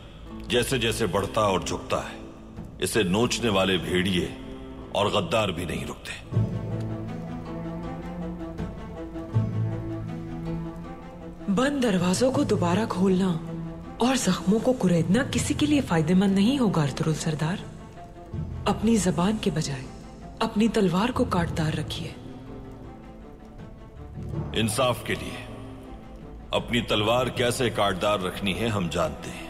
जैसे जैसे बढ़ता और झुकता है इसे नोचने वाले भेड़िए और गद्दार भी नहीं रुकते। बंद दरवाजों को दोबारा खोलना और जख्मों को कुरेदना किसी के लिए फायदेमंद नहीं होगा अर्तुरुल सरदार। अपनी जबान के बजाय अपनी तलवार को काटदार रखिए। इंसाफ के लिए अपनी तलवार कैसे काटदार रखनी है हम जानते हैं।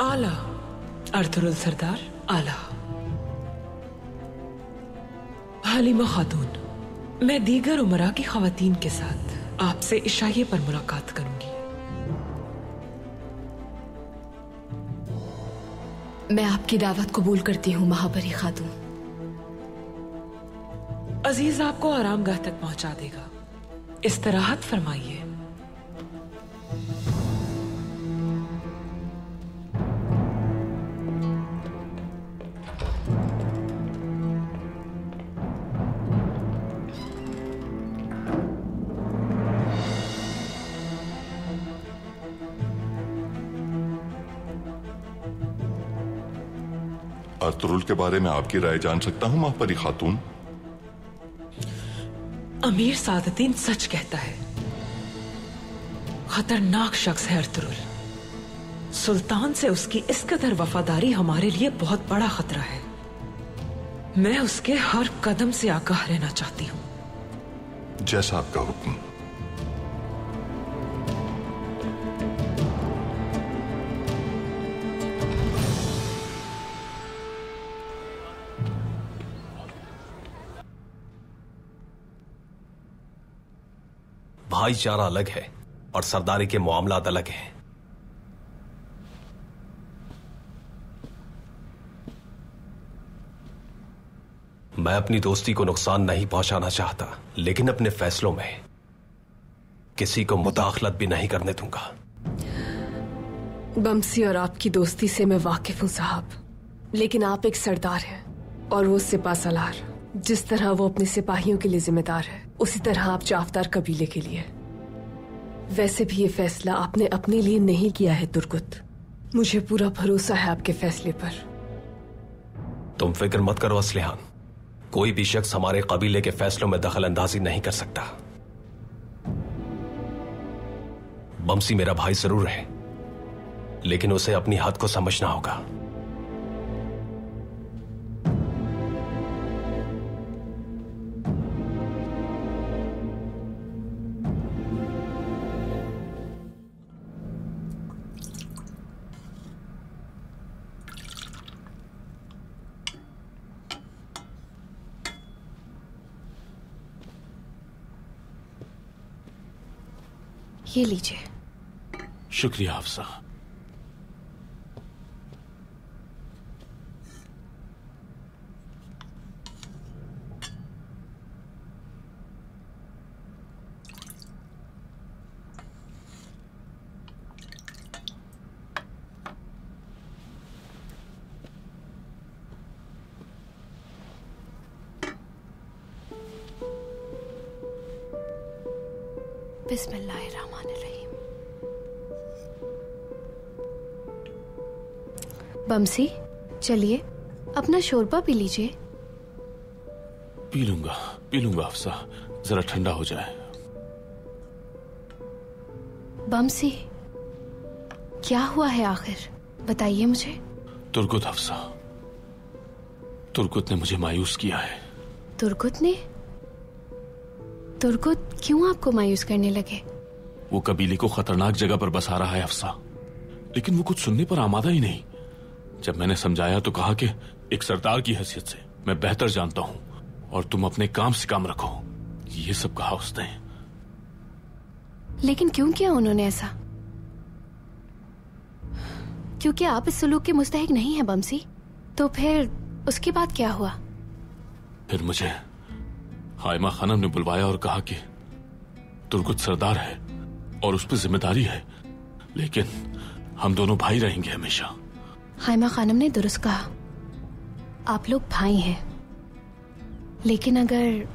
आला अर्तुरुल सरदार, आला। हलीमा खातून, मैं दीगर उमरा की खवातीन के साथ आपसे इशाये पर मुलाकात करूंगी। मैं आपकी दावत कबूल करती हूँ महापरी खातून। अजीज आपको आरामगाह तक पहुंचा देगा, इस्तराहत फरमाइए। अर्तुरुल के बारे में आपकी राय जान सकता हूं महापरी खातून? अमीर सादतीन सच कहता है, खतरनाक शख्स है अर्तुरुल। सुल्तान से उसकी इस कदर वफादारी हमारे लिए बहुत बड़ा खतरा है। मैं उसके हर कदम से आगाह रहना चाहती हूं। जैसा आपका हुक्म। भाईचारा अलग है और सरदारी के मामलात अलग हैं। मैं अपनी दोस्ती को नुकसान नहीं पहुंचाना चाहता, लेकिन अपने फैसलों में किसी को मुदाखलत भी नहीं करने दूंगा। बमसी और आपकी दोस्ती से मैं वाकिफ हूं साहब, लेकिन आप एक सरदार हैं और वो सिपा सलार। जिस तरह वो अपने सिपाहियों के लिए जिम्मेदार है, उसी तरह आप जाफदार कबीले के लिए। वैसे भी ये फैसला आपने अपने लिए नहीं किया है तुर्गुत। मुझे पूरा भरोसा है आपके फैसले पर। तुम फिक्र मत करो असलिहान, कोई भी शख्स हमारे कबीले के फैसलों में दखल अंदाजी नहीं कर सकता। बमसी मेरा भाई जरूर है, लेकिन उसे अपनी हद को समझना होगा। ये लीजिए। शुक्रिया अफसा। बिस्मिल्लाहिर्रहमानिर्रहीम। बमसी, चलिए अपना शोरबा पी लीजिए। पी लूंगा अफसा, जरा ठंडा हो जाए। बमसी, क्या हुआ है आखिर? बताइए मुझे। तुर्गुत हफ्सा, तुर्गुत ने मुझे मायूस किया है। तुर्गुत ने? तुर्गुत क्यों आपको मायूस करने लगे? वो कबीले को खतरनाक जगह पर बसा रहा है हफ्सा, लेकिन वो कुछ सुनने पर आमादा ही नहीं। जब मैंने समझाया तो कहा कि एक सरदार की हैसियत से मैं बेहतर जानता हूं और तुम अपने काम से काम रखो, ये सब कहा उसने। लेकिन क्यों किया उन्होंने ऐसा? क्योंकि आप इस सलूक के मुस्तहिक नहीं है बमसी। तो फिर उसके बाद क्या हुआ? फिर मुझे हाइमा खानम ने बुलवाया और कहा कि तुर्गुत सरदार है और उस पर जिम्मेदारी है, लेकिन हम दोनों भाई रहेंगे हमेशा। हाइमा खानम ने दुरुस्त कहा, आप लोग भाई हैं, लेकिन अगर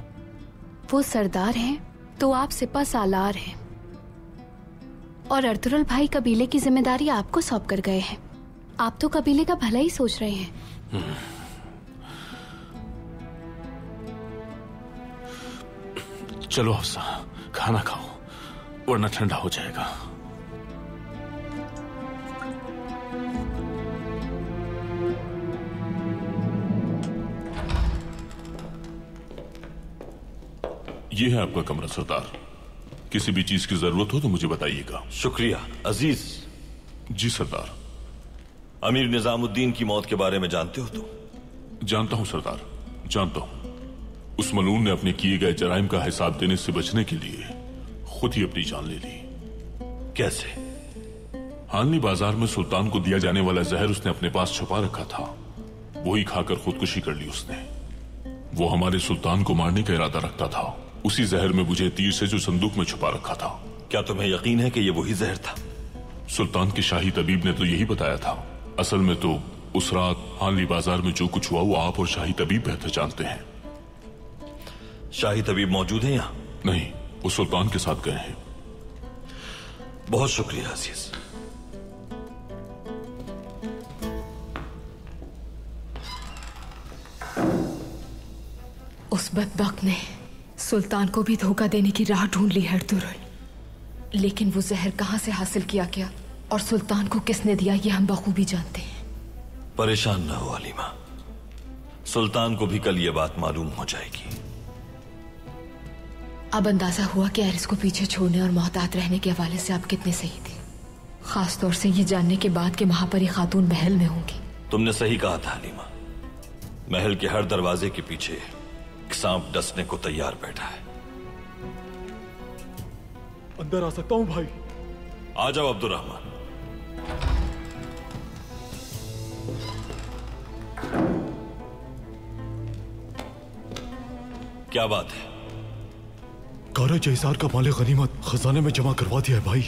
वो सरदार हैं तो आप सिपा सालार हैं और अर्तुरुल भाई कबीले की जिम्मेदारी आपको सौंप कर गए हैं। आप तो कबीले का भला ही सोच रहे हैं। चलो हफ्सा, खाना खाओ वरना ठंडा हो जाएगा। ये है आपका कमरा सरदार, किसी भी चीज की जरूरत हो तो मुझे बताइएगा। शुक्रिया अजीज। जी सरदार। अमीर निजामुद्दीन की मौत के बारे में जानते हो तुम? जानता हूं सरदार, जानता हूं। उस मलून ने अपने किए गए जराइम का हिसाब देने से बचने के लिए खुद ही अपनी जान ले ली। कैसे? हालनी बाजार में सुल्तान को दिया जाने वाला जहर उसने अपने पास छुपा रखा था, वही खाकर खुदकुशी कर ली उसने। वो हमारे सुल्तान को मारने का इरादा रखता था, उसी जहर में बुझे तीर से जो संदूक में छुपा रखा था। क्या तुम्हें यकीन है कि ये वही जहर था? सुल्तान के शाही तबीब ने तो यही बताया था। असल में तो उस रात हालनी बाजार में जो कुछ हुआ वो आप और शाही तबीब बेहतर जानते हैं। शाही तबीब मौजूद है यहाँ? नहीं, वो सुल्तान के साथ गए हैं। बहुत शुक्रिया अजीज। उस बदबख्त ने सुल्तान को भी धोखा देने की राह ढूंढ ली है अर्तुरुल, लेकिन वो जहर कहां से हासिल किया गया और सुल्तान को किसने दिया ये हम बखूबी जानते हैं। परेशान न हो हलीमा, सुल्तान को भी कल ये बात मालूम हो जाएगी। अब अंदाजा हुआ कि एरिस को पीछे छोड़ने और मोहतात रहने के हवाले से आप कितने सही थे, खास तौर से ये जानने के बाद कि महापरी खातून महल में होंगी। तुमने सही कहा था हलीमा, महल के हर दरवाजे के पीछे एक सांप डसने को तैयार बैठा है। अंदर आ सकता हूं भाई? आ जाओ अब्दुर्रहमान। क्या बात है? कारा जयसार का माले गनीमत खजाने में जमा करवा दिया है भाई।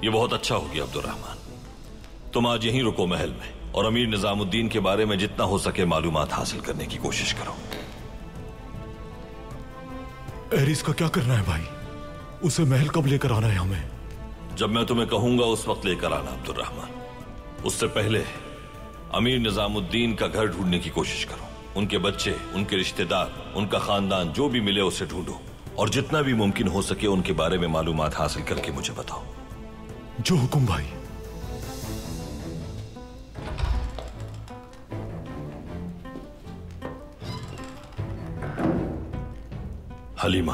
ये बहुत अच्छा हो गया अब्दुर्रहमान। तुम आज यहीं रुको महल में और अमीर निजामुद्दीन के बारे में जितना हो सके मालूमात हासिल करने की कोशिश करो। एरिस का क्या करना है भाई? उसे महल कब लेकर आना है हमें? जब मैं तुम्हें कहूंगा उस वक्त लेकर आना अब्दुर्रहमान। उससे पहले अमीर निजामुद्दीन का घर ढूंढने की कोशिश करो। उनके बच्चे, उनके रिश्तेदार, उनका खानदान जो भी मिले उसे ढूंढो और जितना भी मुमकिन हो सके उनके बारे में मालूमात हासिल करके मुझे बताओ। जो हुक्म भाई। हलीमा,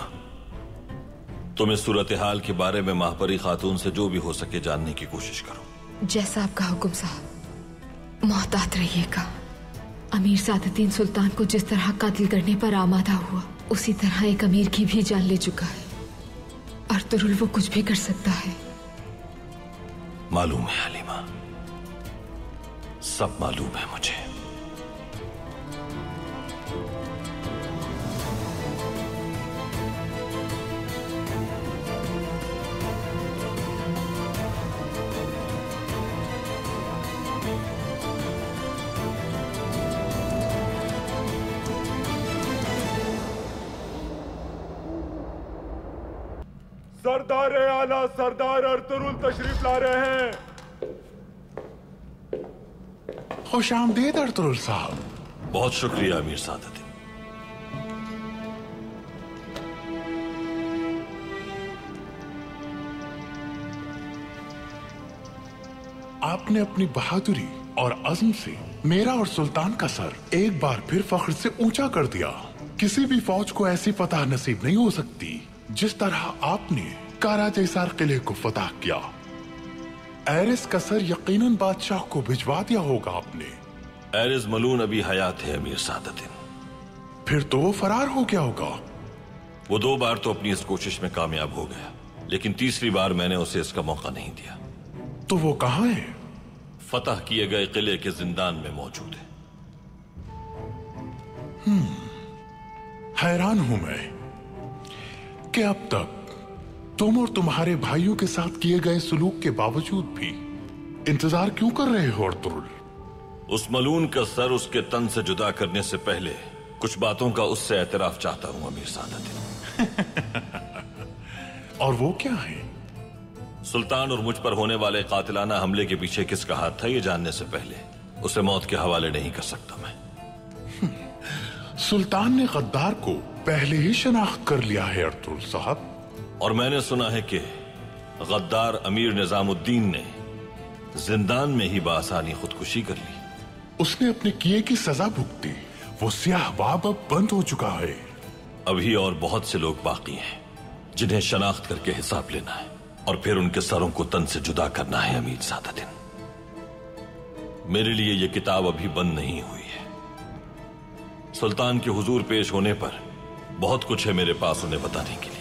तुम इस सूरत हाल के बारे में महापरी खातून से जो भी हो सके जानने की कोशिश करो। जैसा आपका हुक्म साहब। मोहतात रहिएगा। अमीर सादुद्दीन सुल्तान को जिस तरह कत्ल करने पर आमादा हुआ, उसी तरह एक अमीर की भी जान ले चुका है। अर्तुरुल वो कुछ भी कर सकता है। मालूम है हलीमा, सब मालूम है मुझे। सरदार आला सरदार अर्तुरुल तशरीफ ला रहे हैं। खुश आमदीद अर्तुरुल साहब। बहुत शुक्रिया अमीर सादुद्दीन। आपने अपनी बहादुरी और अज़्म से मेरा और सुल्तान का सर एक बार फिर फख्र से ऊंचा कर दिया। किसी भी फौज को ऐसी फतह नसीब नहीं हो सकती जिस तरह आपने काराजैसार किले को फतह किया। एरिस का सर यकीनन बादशाह को भिजवा दिया होगा आपने। एरिस मलून अभी हयात है अमीर सादतिन। फिर तो वो फरार हो गया होगा। वो 2 बार तो अपनी इस कोशिश में कामयाब हो गया, लेकिन तीसरी बार मैंने उसे इसका मौका नहीं दिया। तो वो कहाँ है? फतह किए गए किले के जिंदान में मौजूद है। हैरान हूं मैं कि अब तक तुम और तुम्हारे भाइयों के साथ किए गए सलूक के बावजूद भी इंतजार क्यों कर रहे हो अर्तुरुल? उस मलून का सर उसके तन से जुदा करने से पहले कुछ बातों का उससे एतराफ चाहता हूं अमीर सादतिन। और वो क्या है? सुल्तान और मुझ पर होने वाले कातिलाना हमले के पीछे किसका हाथ था, ये जानने से पहले उसे मौत के हवाले नहीं कर सकता मैं। सुल्तान ने गद्दार को पहले ही शनाख्त कर लिया है अर्तुरुल साहब। और मैंने सुना है कि गद्दार अमीर निजामुद्दीन ने जिंदान में ही बासानी खुदकुशी कर ली। उसने अपने किए की सजा भुगती। वो स्याहबाब अब बंद हो चुका है। अभी और बहुत से लोग बाकी हैं जिन्हें शनाख्त करके हिसाब लेना है और फिर उनके सरों को तन से जुदा करना है अमीर सादतिन। मेरे लिए यह किताब अभी बंद नहीं हुई है। सुल्तान के हुजूर पेश होने पर बहुत कुछ है मेरे पास उन्हें बताने के लिए।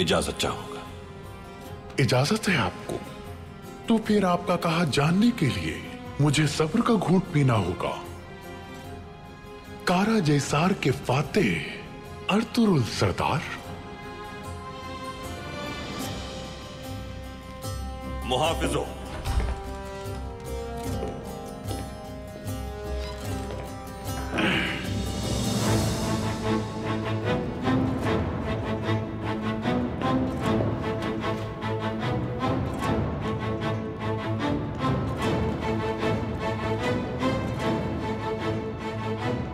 इजाजत चाहूंगा। इजाजत है आपको? तो फिर आपका कहा जानने के लिए मुझे सब्र का घूंट पीना होगा। काराजैसार के फातेह अर्तुरुल सरदार। मुहाफिजो,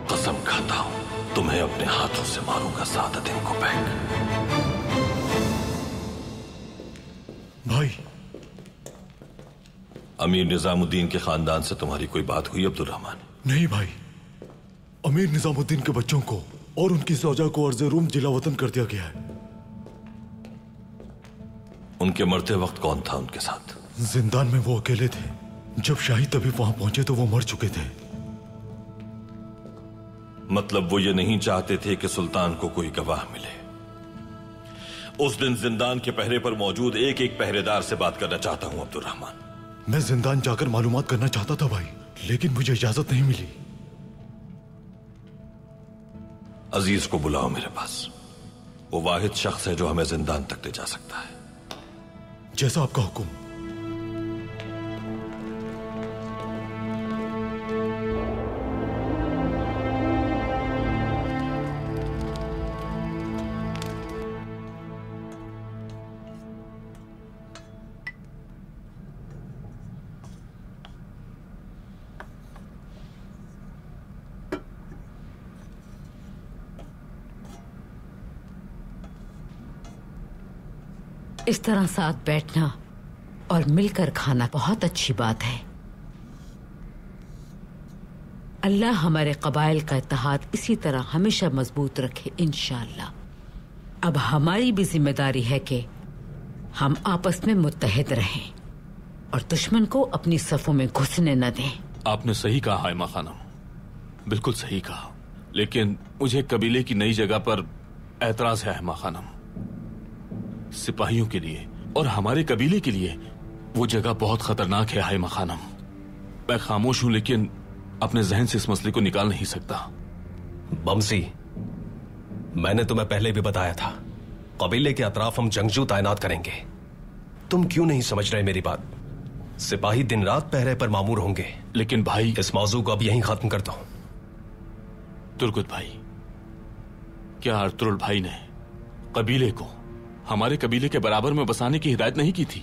कसम खाता हूं तुम्हें अपने हाथों से मारूंगा सादतिन को बैक। भाई, अमीर निजामुद्दीन के खानदान से तुम्हारी कोई बात हुई अब्दुल रहमान? नहीं भाई, अमीर निजामुद्दीन के बच्चों को और उनकी सौजा को अर्ज़े रूम जिला वतन कर दिया गया है। उनके मरते वक्त कौन था उनके साथ? जिंदान में वो अकेले थे। जब शाही तभी वहां पहुंचे तो वो मर चुके थे। मतलब वो ये नहीं चाहते थे कि सुल्तान को कोई गवाह मिले। उस दिन जिंदान के पहरे पर मौजूद एक एक पहरेदार से बात करना चाहता हूं अब्दुल रहमान। मैं जिंदान जाकर मालूमात करना चाहता था भाई, लेकिन मुझे इजाजत नहीं मिली। अजीज को बुलाओ मेरे पास। वो वाहिद शख्स है जो हमें जिंदान तक ले जा सकता है। जैसा आपका हुक्म। इस तरह साथ बैठना और मिलकर खाना बहुत अच्छी बात है। अल्लाह हमारे कबाइल का इत्तेहाद इसी तरह हमेशा मजबूत रखे इंशाअल्लाह। अब हमारी भी जिम्मेदारी है कि हम आपस में मुत्तहिद रहें और दुश्मन को अपनी सफों में घुसने न दें। आपने सही कहा हाइमा खानम, बिल्कुल सही कहा। लेकिन मुझे कबीले की नई जगह पर एतराज है हाइमा खानम। सिपाहियों के लिए और हमारे कबीले के लिए वो जगह बहुत खतरनाक है हाइमा खानम। मैं खामोश हूं लेकिन अपने जहन से इस मसले को निकाल नहीं सकता। बमसी, मैंने तुम्हें पहले भी बताया था, कबीले के अतराफ हम जंगजू तैनात करेंगे। तुम क्यों नहीं समझ रहे मेरी बात? सिपाही दिन रात पहरे पर मामूर होंगे। लेकिन भाई, इस मौजू को अब यहीं खत्म करता हूं। तुर्गुत भाई, क्या अर्तुरुल भाई ने कबीले को हमारे कबीले के बराबर में बसाने की हिदायत नहीं की थी?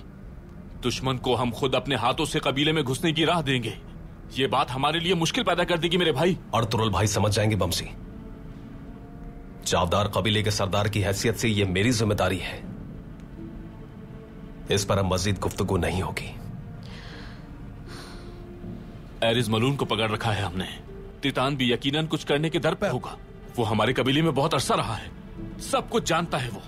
दुश्मन को हम खुद अपने हाथों से कबीले में घुसने की राह देंगे। ये बात हमारे लिए मुश्किल पैदा कर देगी मेरे भाई। अर्तुरुल भाई समझ जाएंगे बमसी। चावदार कबीले के सरदार की हैसियत से यह मेरी जिम्मेदारी है। इस पर अब मजीद गुफ्तगू नहीं होगी। एरिस मलून को पकड़ रखा है हमने। तितान भी यकीनन कुछ करने के दर पे होगा। वो हमारे कबीले में बहुत अरसा रहा है, सब कुछ जानता है वो।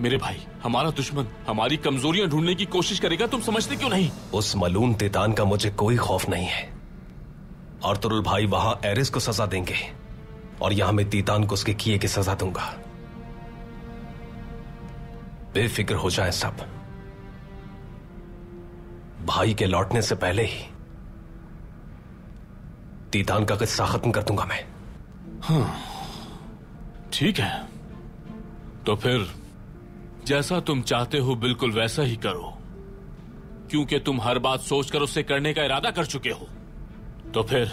मेरे भाई, हमारा दुश्मन हमारी कमजोरियां ढूंढने की कोशिश करेगा, तुम समझते क्यों नहीं? उस मलून तितान का मुझे कोई खौफ नहीं है। और तुरुल भाई वहां एरिस को सजा देंगे और यहां मैं तितान को उसके किए की सजा दूंगा। बेफिक्र हो जाए सब। भाई के लौटने से पहले ही तितान का किस्सा खत्म कर दूंगा मैं। हाँ, ठीक है, तो फिर जैसा तुम चाहते हो बिल्कुल वैसा ही करो, क्योंकि तुम हर बात सोचकर उससे करने का इरादा कर चुके हो। तो फिर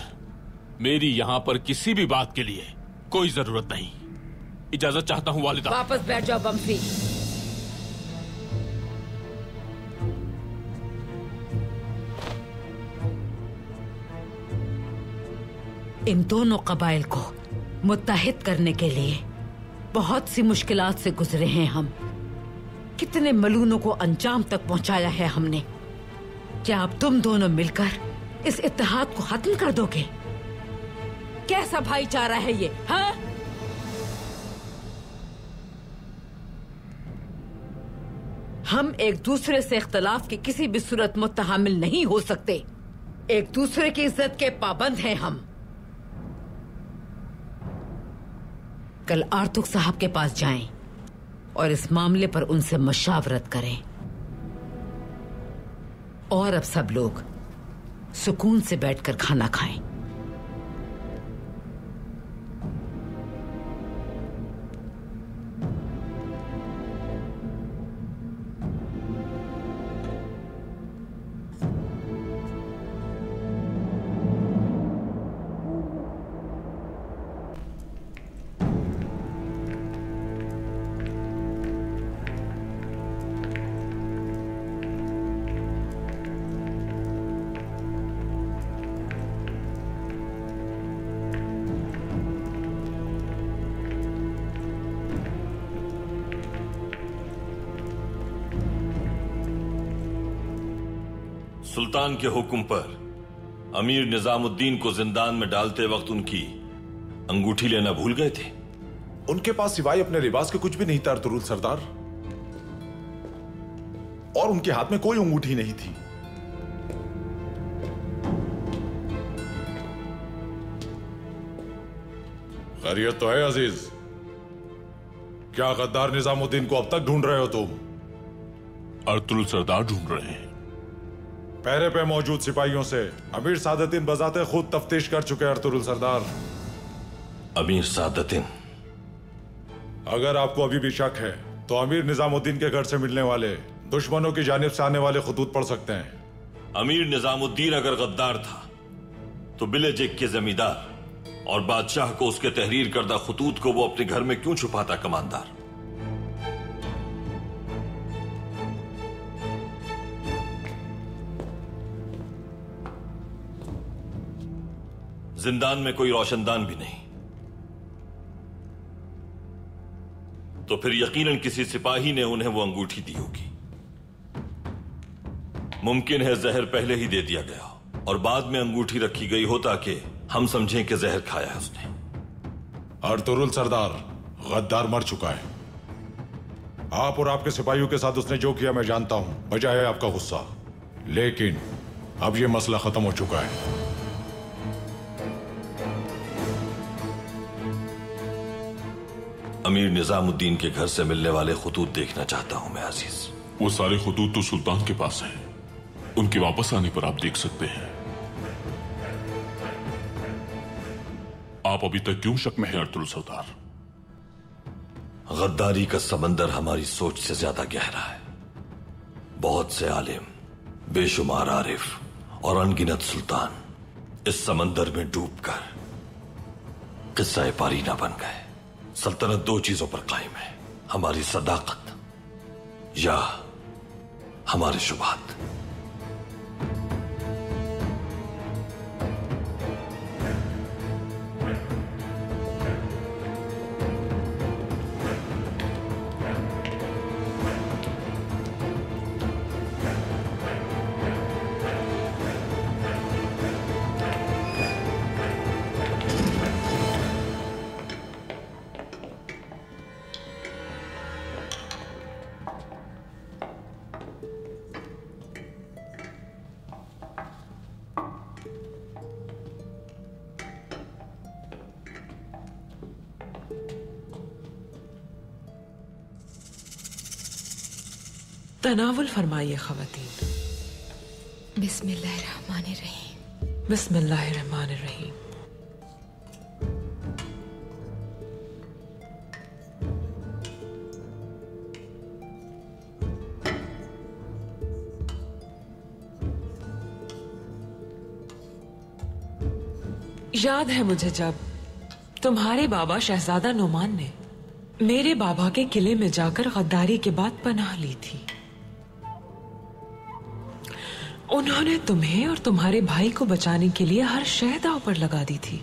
मेरी यहां पर किसी भी बात के लिए कोई जरूरत नहीं। इजाजत चाहता हूं वालिदा। वापस बैठ जाओ बम्सी। इन दोनों कबाइल को मुत्तहिद करने के लिए बहुत सी मुश्किलात से गुजरे हैं हम। कितने मलूनों को अंजाम तक पहुंचाया है हमने। क्या अब तुम दोनों मिलकर इस इत्तेहाद को खत्म कर दोगे? कैसा भाईचारा है ये? हाँ? हम एक दूसरे से इख्तलाफ की किसी भी सूरत मुत्तहामिल नहीं हो सकते। एक दूसरे की इज्जत के पाबंद हैं हम। कल आर्तुक साहब के पास जाएं और इस मामले पर उनसे मशावरत करें। और अब सब लोग सुकून से बैठकर खाना खाएं। सुल्तान के हुक्म पर अमीर निजामुद्दीन को जिंदान में डालते वक्त उनकी अंगूठी लेना भूल गए थे। उनके पास सिवाय अपने लिबास के कुछ भी नहीं था अर्तुरुल सरदार, और उनके हाथ में कोई अंगूठी नहीं थी। खैरियत तो है अजीज? क्या गद्दार निजामुद्दीन को अब तक ढूंढ रहे हो तुम? अर्तुरुल सरदार ढूंढ रहे हैं। पहरे पे मौजूद सिपाहियों से अमीर सादतिन बजाते खुद तफ्तीश कर चुके अर्तुरुल सरदार। अमीर सादतिन? अगर आपको अभी भी शक है तो अमीर निजामुद्दीन के घर से मिलने वाले दुश्मनों की जानिब से आने वाले खतूत पढ़ सकते हैं। अमीर निजामुद्दीन अगर गद्दार था तो बिलेजिक के जमींदार और बादशाह को उसके तहरीर करदा खतूत को वो अपने घर में क्यों छुपाता कमानदार? जिंदान में कोई रोशनदान भी नहीं, तो फिर यकीनन किसी सिपाही ने उन्हें वो अंगूठी दी होगी। मुमकिन है जहर पहले ही दे दिया गया और बाद में अंगूठी रखी गई हो ताकि हम समझें कि जहर खाया है उसने। अर्तुरुल सरदार, गद्दार मर चुका है। आप और आपके सिपाहियों के साथ उसने जो किया मैं जानता हूं, वजह है आपका गुस्सा, लेकिन अब यह मसला खत्म हो चुका है। अमीर निजामुद्दीन के घर से मिलने वाले खतूत देखना चाहता हूं मैं अजीज। वो सारे खतूत तो सुल्तान के पास हैं। उनके वापस आने पर आप देख सकते हैं। आप अभी तक क्यों शक में हैं अर्तुरुल सरदार? गद्दारी का समंदर हमारी सोच से ज्यादा गहरा है। बहुत से आलिम, बेशुमार आरिफ और अनगिनत सुल्तान इस समंदर में डूबकर किस्सा पारीना बन गए। सल्तनत दो चीजों पर कायम है, हमारी सदाकत या हमारे शुबहात। तनावुल फरमाइए ख़वातीन। बिस्मिल्लाहिर्रहमानिर्रहीम। बिस्मिल्लाहिर्रहमानिर्रहीम। याद है मुझे जब तुम्हारे बाबा शहजादा नुमान ने मेरे बाबा के किले में जाकर गद्दारी के बाद पनाह ली थी। उन्होंने तुम्हें और तुम्हारे भाई को बचाने के लिए हर शय दांव पर लगा दी थी।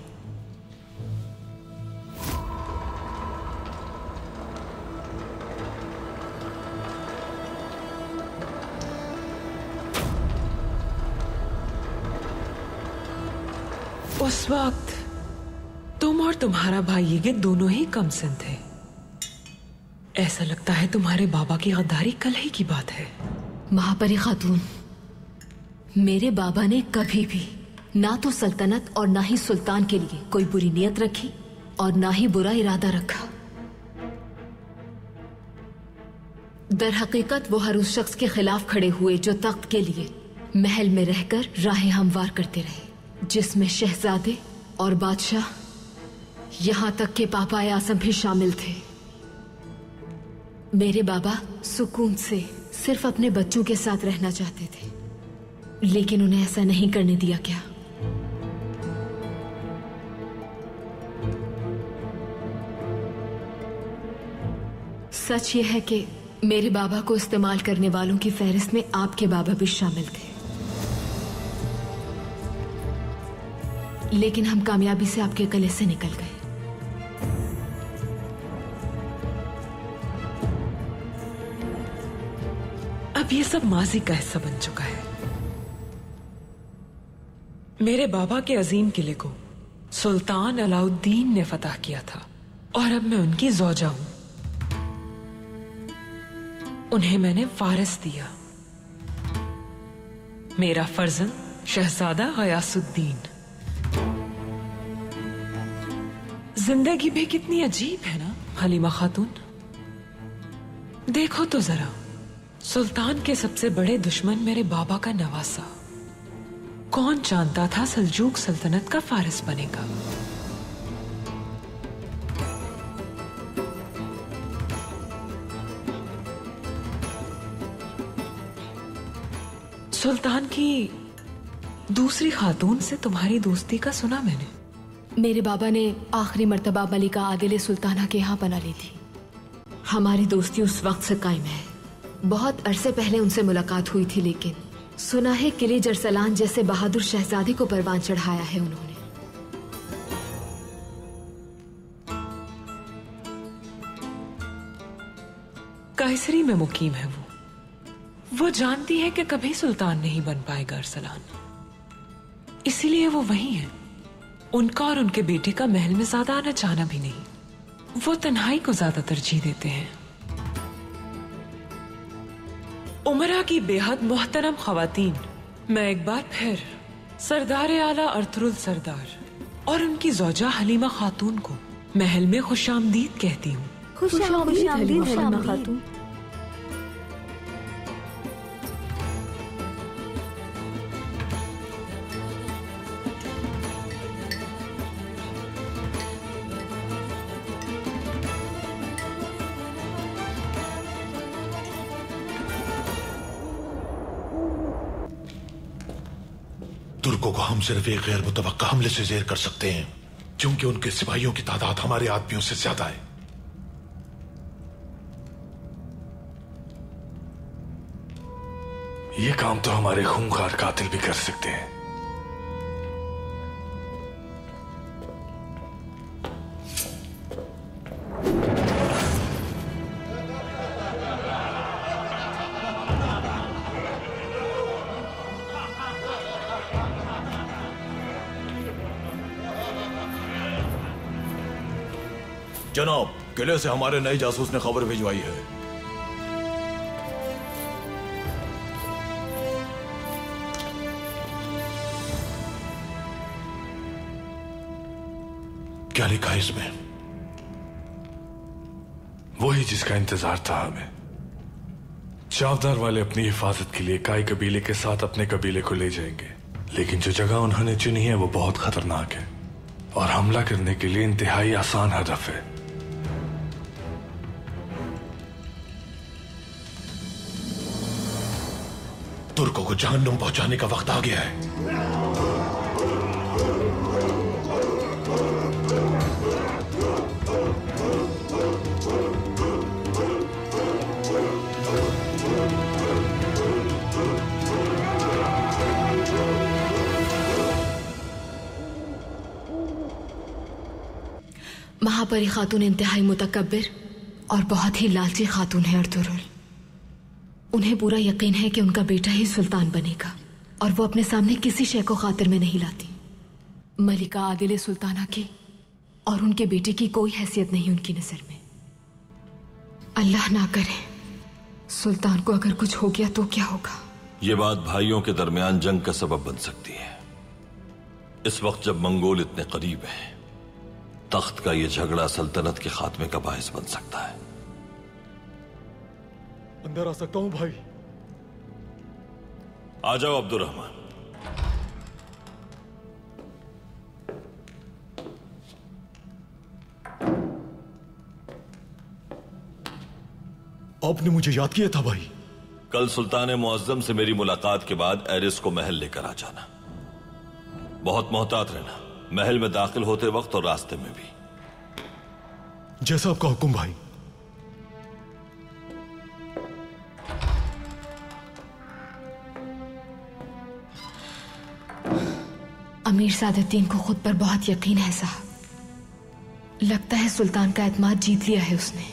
उस वक्त तुम और तुम्हारा भाई ये दोनों ही कम सिन थे। ऐसा लगता है तुम्हारे बाबा की गद्दारी कल ही की बात है। महापरी खातून, मेरे बाबा ने कभी भी ना तो सल्तनत और ना ही सुल्तान के लिए कोई बुरी नीयत रखी और ना ही बुरा इरादा रखा। दर हकीकत वो हर उस शख्स के खिलाफ खड़े हुए जो तख्त के लिए महल में रहकर राहें हमवार करते रहे, जिसमें शहजादे और बादशाह, यहां तक के पापा आज़म भी शामिल थे। मेरे बाबा सुकून से सिर्फ अपने बच्चों के साथ रहना चाहते थे, लेकिन उन्हें ऐसा नहीं करने दिया गया। सच यह है कि मेरे बाबा को इस्तेमाल करने वालों की फहरिस्त में आपके बाबा भी शामिल थे, लेकिन हम कामयाबी से आपके गले से निकल गए। अब ये सब माजी का हिस्सा बन चुका है। मेरे बाबा के अजीम किले को सुल्तान अलाउद्दीन ने फतह किया था और अब मैं उनकी ज़ौजा हूं। उन्हें मैंने वारिस दिया। मेरा फर्जंद शहजादा गयासुद्दीन। जिंदगी भी कितनी अजीब है ना हलीमा खातून। देखो तो जरा, सुल्तान के सबसे बड़े दुश्मन मेरे बाबा का नवासा। कौन जानता था सल्जूक सल्तनत का फारिस बनेगा। सुल्तान की दूसरी खातून से तुम्हारी दोस्ती का सुना मैंने। मेरे बाबा ने आखिरी मर्तबा मलिका आदिल सुल्ताना के यहाँ बना ली थी। हमारी दोस्ती उस वक्त से कायम है। बहुत अरसे पहले उनसे मुलाकात हुई थी, लेकिन सुना है किले जरसलान जैसे बहादुर शहजादे को परवान चढ़ाया है उन्होंने। कायसरी में मुकीम है वो जानती है कि कभी सुल्तान नहीं बन पाएगा अरसलान, इसीलिए वो वहीं है। उनका और उनके बेटे का महल में ज्यादा आना जाना भी नहीं। वो तन्हाई को ज्यादा तरजीह देते हैं। उमरा की बेहद मोहतरम खवातीन, मैं एक बार फिर सरदार आला अरतुरुल सरदार और उनकी ज़ौजा हलीमा खातून को महल में खुशामदीद कहती हूँ। खुशामदीद हलीमा खातून। तुर्कों को हम सिर्फ एक गैर मुतवक्का हमले से जेर कर सकते हैं, क्योंकि उनके सिपाहियों की तादाद हमारे आदमियों से ज्यादा है। ये काम तो हमारे खूंखार कातिल भी कर सकते हैं। जनाब, किले से हमारे नए जासूस ने खबर भिजवाई है। क्या लिखा है इसमें? वही जिसका इंतजार था हमें। चावदार वाले अपनी हिफाजत के लिए काई कबीले के साथ अपने कबीले को ले जाएंगे, लेकिन जो जगह उन्होंने चुनी है वो बहुत खतरनाक है और हमला करने के लिए इंतहाई आसान हदफ है। तुर्कों को जहन्नुम पहुंचाने का वक्त आ गया है। महापरी खातून इंतहाई मुतकब्बिर और बहुत ही लालची खातून है अर्तुरुल। उन्हें पूरा यकीन है कि उनका बेटा ही सुल्तान बनेगा और वो अपने सामने किसी शय को खातिर में नहीं लाती। मलिका आदिल सुल्ताना की और उनके बेटे की कोई हैसियत नहीं उनकी नजर में। अल्लाह ना करे सुल्तान को अगर कुछ हो गया तो क्या होगा। ये बात भाइयों के दरमियान जंग का सबब बन सकती है। इस वक्त जब मंगोल इतने करीब है, तख्त का ये झगड़ा सल्तनत के खात्मे का बायस बन सकता है। अंदर आ सकता हूं भाई? आ जाओ अब्दुर्रहमान। आपने मुझे याद किया था भाई। कल सुल्तान मुअज्जम से मेरी मुलाकात के बाद एरिस को महल लेकर आ जाना। बहुत मोहतात रहना, महल में दाखिल होते वक्त और रास्ते में भी। जैसा आपका हुक्म भाई। अमीर सादुद्दीन को खुद पर बहुत यकीन है साहब। लगता है सुल्तान का एतमाद जीत लिया है उसने।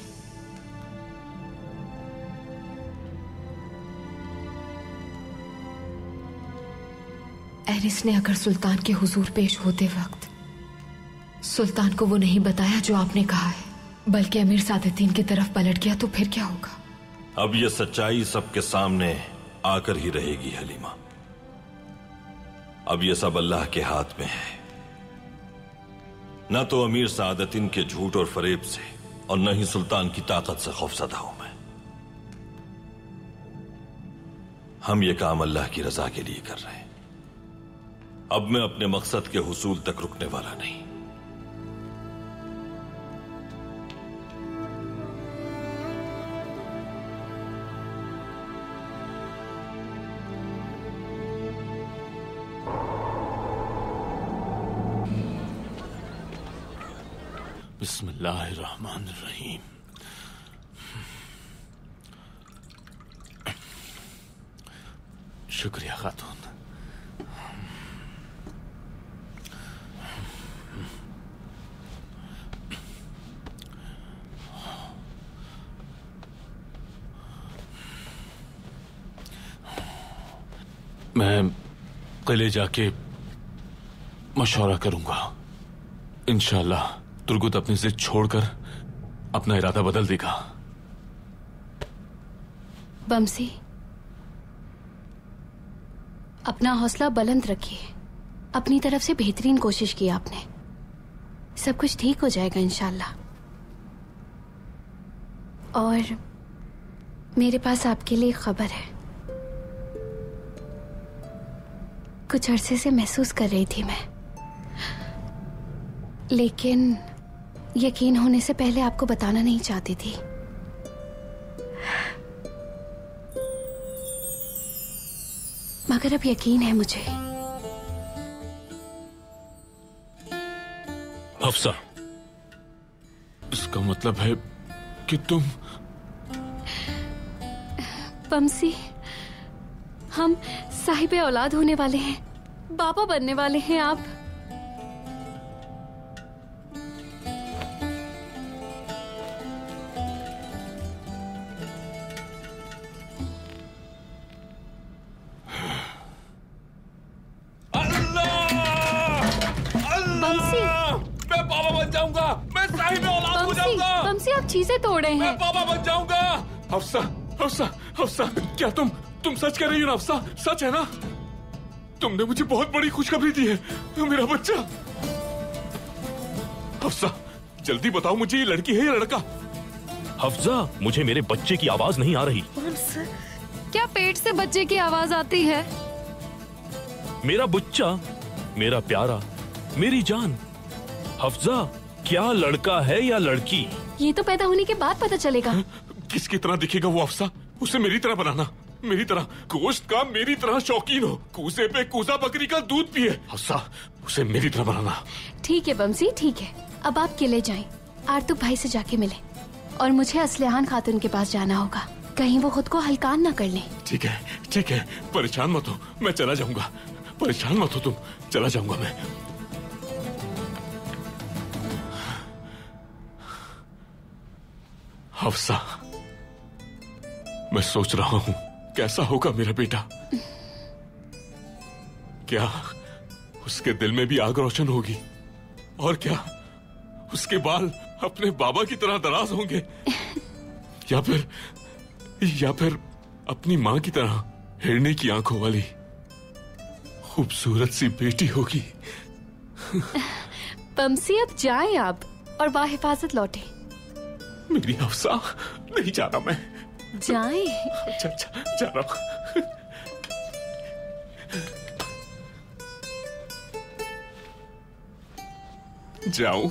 एरिस ने अगर सुल्तान के हुजूर पेश होते वक्त सुल्तान को वो नहीं बताया जो आपने कहा है, बल्कि अमीर सादुद्दीन की तरफ पलट गया, तो फिर क्या होगा? अब ये सच्चाई सबके सामने आकर ही रहेगी हलीमा। अब ये सब अल्लाह के हाथ में है। न तो अमीर सादुद्दीन के झूठ और फरेब से और न ही सुल्तान की ताकत से खौफजदा हूं मैं। हम ये काम अल्लाह की रजा के लिए कर रहे हैं। अब मैं अपने मकसद के हुसूल तक रुकने वाला नहीं। बिस्मिल्लाहिर्रहमानिर्रहीम। शुक्रिया खातून। मैं किले जाके मशवरा करूंगा। इंशाअल्लाह तुर्गुत अपनी जिद छोड़कर अपना इरादा बदल देगा। बमसी, अपना हौसला बुलंद रखिए। अपनी तरफ से बेहतरीन कोशिश की आपने। सब कुछ ठीक हो जाएगा इंशाअल्लाह। और मेरे पास आपके लिए खबर है। कुछ अरसे से महसूस कर रही थी मैं, लेकिन यकीन होने से पहले आपको बताना नहीं चाहती थी। मगर अब यकीन है मुझे। हफ्सा, इसका मतलब है कि तुम बमसी, हम साहिबे औलाद होने वाले हैं, बाबा बनने वाले हैं आप। बमसी, आप चीजें तोड़ रहे हैं। मैं बाबा बन जाऊंगा। हफ्सा, हफ्सा, हफ्सा, क्या तुम सच कह रही हो ना? हफ्सा, सच है ना? तुमने मुझे बहुत बड़ी खुशखबरी दी है। मेरा बच्चा। हफ्सा, जल्दी बताओ मुझे ये लड़की है या लड़का? हफ्सा, मुझे मेरे बच्चे की आवाज नहीं आ रही। क्या पेट से बच्चे की आवाज आती है? मेरा बुच्चा, मेरा प्यारा, मेरी जान, हफ्जा, क्या लड़का है या लड़की? ये तो पैदा होने के बाद पता चलेगा। किसकी तरह दिखेगा वो हफ्सा? उसे मेरी तरह बनाना, मेरी तरह गोश्त का मेरी तरह शौकीन हो, कूसे पे कूसा बकरी का दूध पिए। हफ्सा, उसे मेरी तरह बनाना। ठीक है बमसी, ठीक है। अब आप किले जाएं, आर्तुक भाई से जाके मिले और मुझे असलिहान खातून के पास जाना होगा, कहीं वो खुद को हल्कान ना कर ले। ठीक है, परेशान मत हो, मैं चला जाऊंगा। परेशान मत हो तुम, चला जाऊंगा मैं। हफ्सा, मैं सोच रहा हूँ कैसा होगा मेरा बेटा। क्या उसके दिल में भी आग रोशन होगी? और क्या उसके बाल अपने बाबा की तरह दराज होंगे? या फिर अपनी माँ की तरह हिरने की आंखों वाली खूबसूरत सी बेटी होगी? बमसी, अब जाएं आप और बाहिफाजत लौटे। मेरी हफ्सा, नहीं जाना मैं। जाएं। जा रहा हूँ। जाऊं?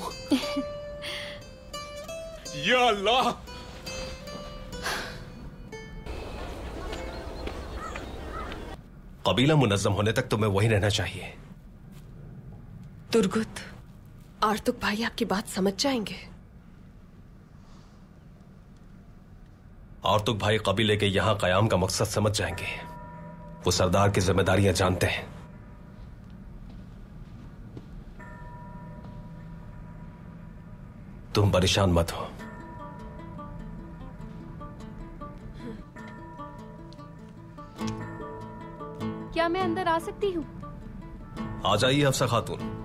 या अल्लाह! कबीला मुनज्जम होने तक तुम्हें वहीं रहना चाहिए। तुर्गुत, आर्तुक भाई आपकी बात समझ जाएंगे। आर्तुक भाई कबीले के यहां कयाम का मकसद समझ जाएंगे। वो सरदार की जिम्मेदारियां जानते हैं। तुम परेशान मत हो। क्या मैं अंदर आ सकती हूँ? आ जाइए हफ्सा खातून।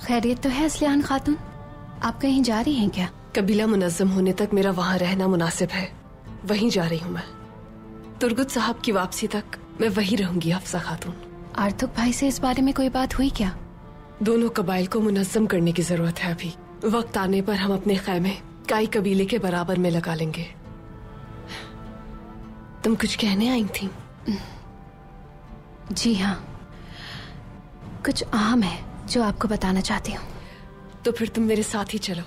खैरियत तो है असलिहान खातून? आप कहीं जा रही हैं क्या? कबीला मुनज्जम होने तक मेरा वहाँ रहना मुनासिब है, वहीं जा रही हूँ मैं। तुर्गुत साहब की वापसी तक मैं वहीं रहूंगी हफ्सा खातून। आर्तुक भाई से इस बारे में कोई बात हुई क्या? दोनों कबाइल को मुनज्जम करने की जरूरत है। अभी वक्त आने पर हम अपने खैमे काई कबीले के बराबर में लगा लेंगे। तुम कुछ कहने आई थी? जी हाँ, कुछ अहम है जो आपको बताना चाहती हूँ। तो फिर तुम मेरे साथ ही चलो,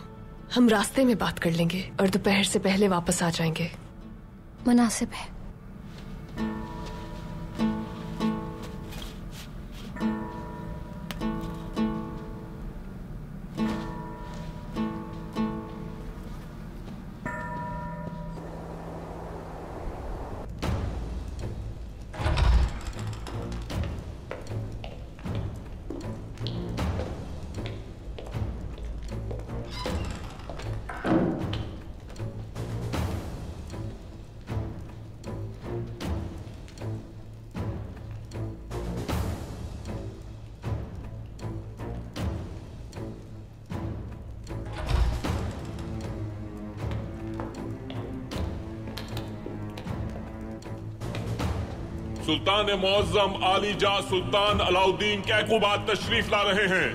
हम रास्ते में बात कर लेंगे और दोपहर से पहले वापस आ जाएंगे। मुनासिब है। सुल्तान मुअज्जम आलीजा सुल्तान अलाउद्दीन कैकुबाद तशरीफ ला रहे हैं।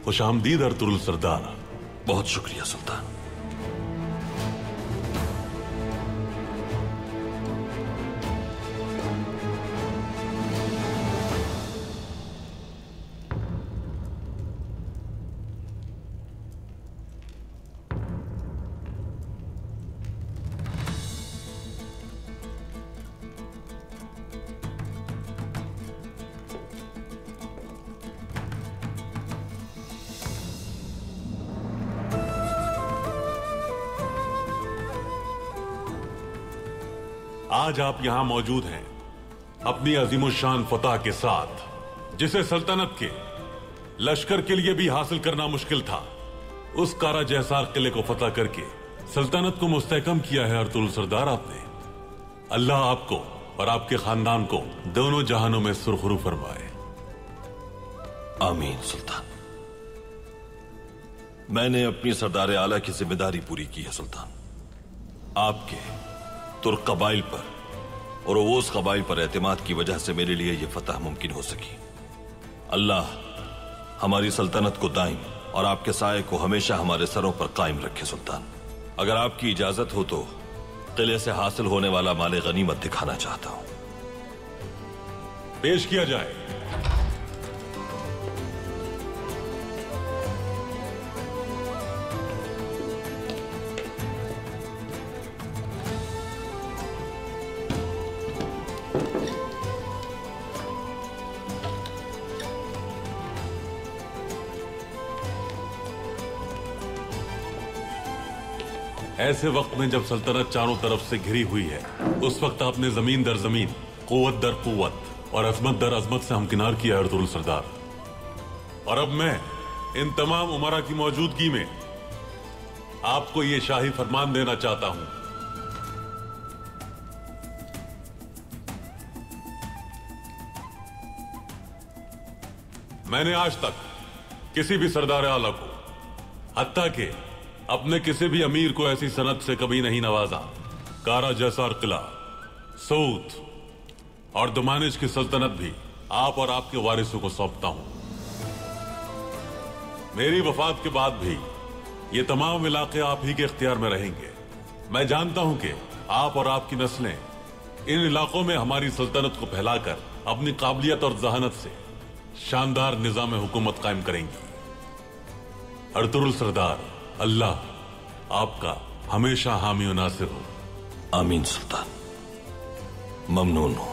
खुशामदीद अर्तुरुल सरदार। बहुत शुक्रिया सुल्तान। आज आप यहाँ मौजूद हैं अपनी अजीमुशान फतह के साथ, जिसे सल्तनत के लश्कर के लिए भी हासिल करना मुश्किल था। उस कारा जैसार किले को फतह करके सल्तनत को मुस्तहकम किया है अर्तुरुल सरदार आपने। अल्लाह आपको और आपके खानदान को दोनों जहानों में सुरखरू फरमाए। आमीन सुल्तान। मैंने अपनी सरदार आला की जिम्मेदारी पूरी की है सुल्तान। आपके तुर्क कबाइल पर और ओस कबाइल पर एतमाद की वजह से मेरे लिए यह फतह मुमकिन हो सकी। अल्लाह हमारी सल्तनत को दाइम और आपके साये को हमेशा हमारे सरों पर कायम रखे सुल्तान। अगर आपकी इजाजत हो तो किले से हासिल होने वाला माले गनीमत दिखाना चाहता हूं। पेश किया जाए। ऐसे वक्त में जब सल्तनत चारों तरफ से घिरी हुई है, उस वक्त आपने जमीन दर जमीन, कुव्वत दर कुव्वत और अजमत दर अजमत से हमकिनार किया है अर्तुरुल सरदार। और अब मैं इन तमाम उमरा की मौजूदगी में आपको ये शाही फरमान देना चाहता हूं। मैंने आज तक किसी भी सरदार आला को, हत्ता के अपने किसी भी अमीर को ऐसी सनत से कभी नहीं नवाजा। कारा जैसार किला, सऊद और दुमानिज की सल्तनत भी आप और आपके वारिसों को सौंपता हूं। मेरी वफात के बाद भी ये तमाम इलाके आप ही के इख्तियार में रहेंगे। मैं जानता हूं कि आप और आपकी नस्लें इन इलाकों में हमारी सल्तनत को फैलाकर अपनी काबिलियत और जहानत से शानदार निजाम हुकूमत कायम करेंगी। अर्तुरुल सरदार, अल्लाह आपका हमेशा हामी और नासिर हो। आमीन सुल्तान। ममनून हो।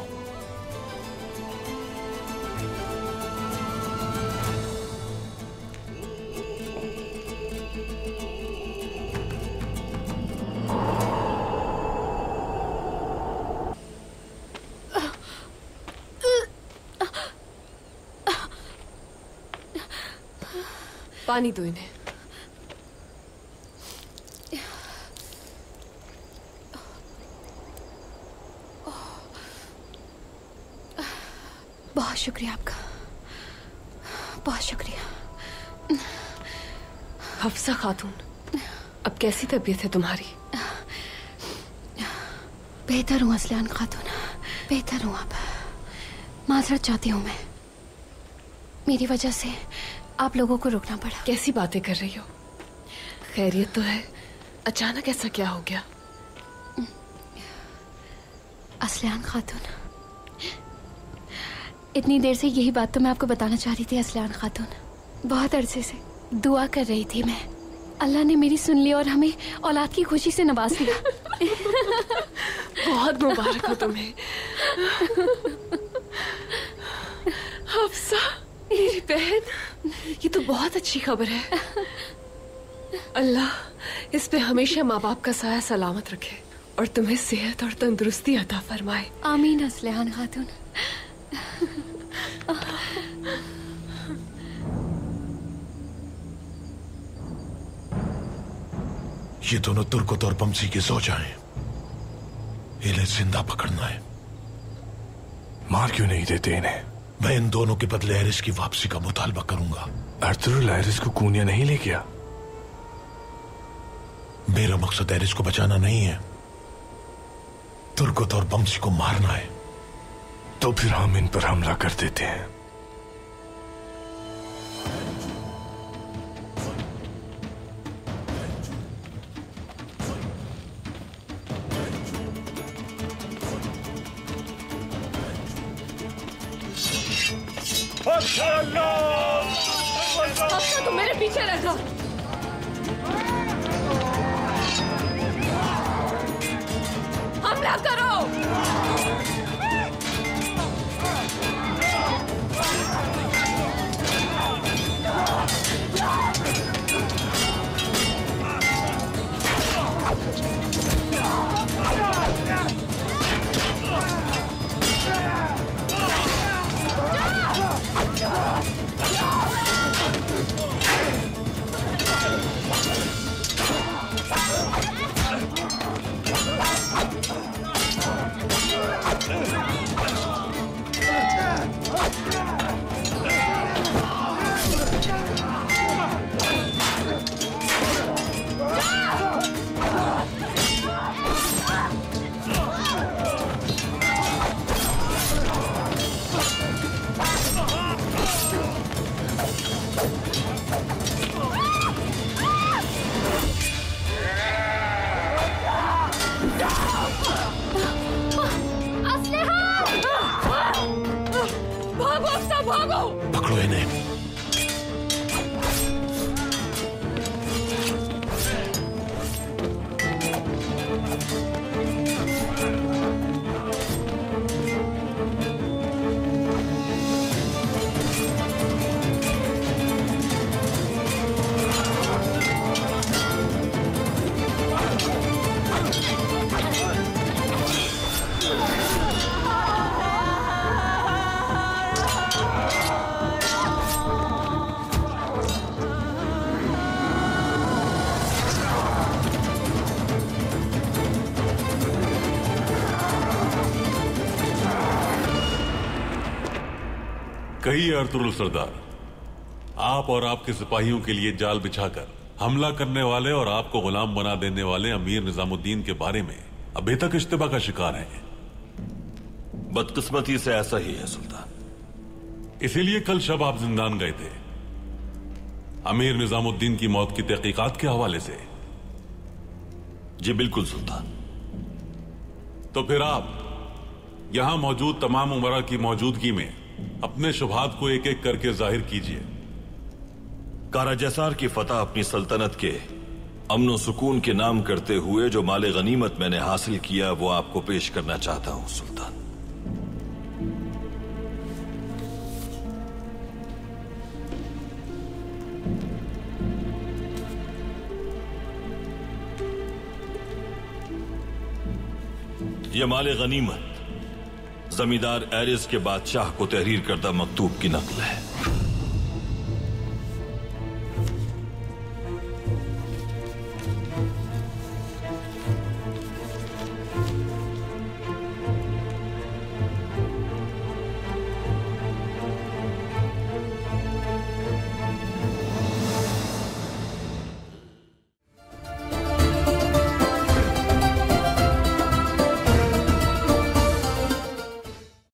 पानी दो इन्हें। बहुत शुक्रिया आपका, बहुत शुक्रिया। हफ्सा खातून, अब कैसी तबीयत है तुम्हारी? बेहतर हूँ असलान खातून, बेहतर हूँ। अब माजरत चाहती हूँ मैं, मेरी वजह से आप लोगों को रुकना पड़ा। कैसी बातें कर रही हो? खैरियत तो है, अचानक ऐसा क्या हो गया? असलान खातून, इतनी देर से यही बात तो मैं आपको बताना चाह रही थी असलान खातून। बहुत अरसे से दुआ कर रही थी मैं, अल्लाह ने मेरी सुन ली और हमें औलाद की खुशी से नवाज दिया। बहुत मुबारक हो तुम्हें। हफ्सा मेरी बहन, ये तो बहुत अच्छी खबर है। अल्लाह इस पे हमेशा माँ बाप का साया सलामत रखे और तुम्हें सेहत और तंदुरुस्ती अता फरमाए। आमीन असलान खातून। ये दोनों तुर्कत और बमसी के सो जाएं। इन्हें जिंदा पकड़ना है। मार क्यों नहीं देते इन्हें? मैं इन दोनों के बदले एरिस की वापसी का मुतालबा करूंगा। अर्तुरुल एरिस को कूनिया नहीं ले गया? मेरा मकसद एरिस को बचाना नहीं है, तुर्कत और बमसी को मारना है। तो फिर हम इन पर हमला कर देते हैं। हफ्सा तुम मेरे पीछे रह। हमला करो। सब भागो। पकड़ो इन्हें। कहिए अर्तुरुल सरदार, आप और आपके सिपाहियों के लिए जाल बिछाकर हमला करने वाले और आपको गुलाम बना देने वाले अमीर निजामुद्दीन के बारे में अभी तक इश्तिबा का शिकार हैं। बदकिस्मती से ऐसा ही है सुल्तान। इसीलिए कल शब आप जिंदान गए थे अमीर निजामुद्दीन की मौत की तहकीकात के हवाले से। जी बिल्कुल सुल्तान। तो फिर आप यहां मौजूद तमाम उमरा की मौजूदगी में अपने शुभात को एक एक करके जाहिर कीजिए। काराजैसार की फतह अपनी सल्तनत के अमन सुकून के नाम करते हुए जो माले गनीमत मैंने हासिल किया वो आपको पेश करना चाहता हूं सुल्तान। यह माले गनीमत जमींदार एरिस के बादशाह को तहरीर करदा मकतूब की नकल है।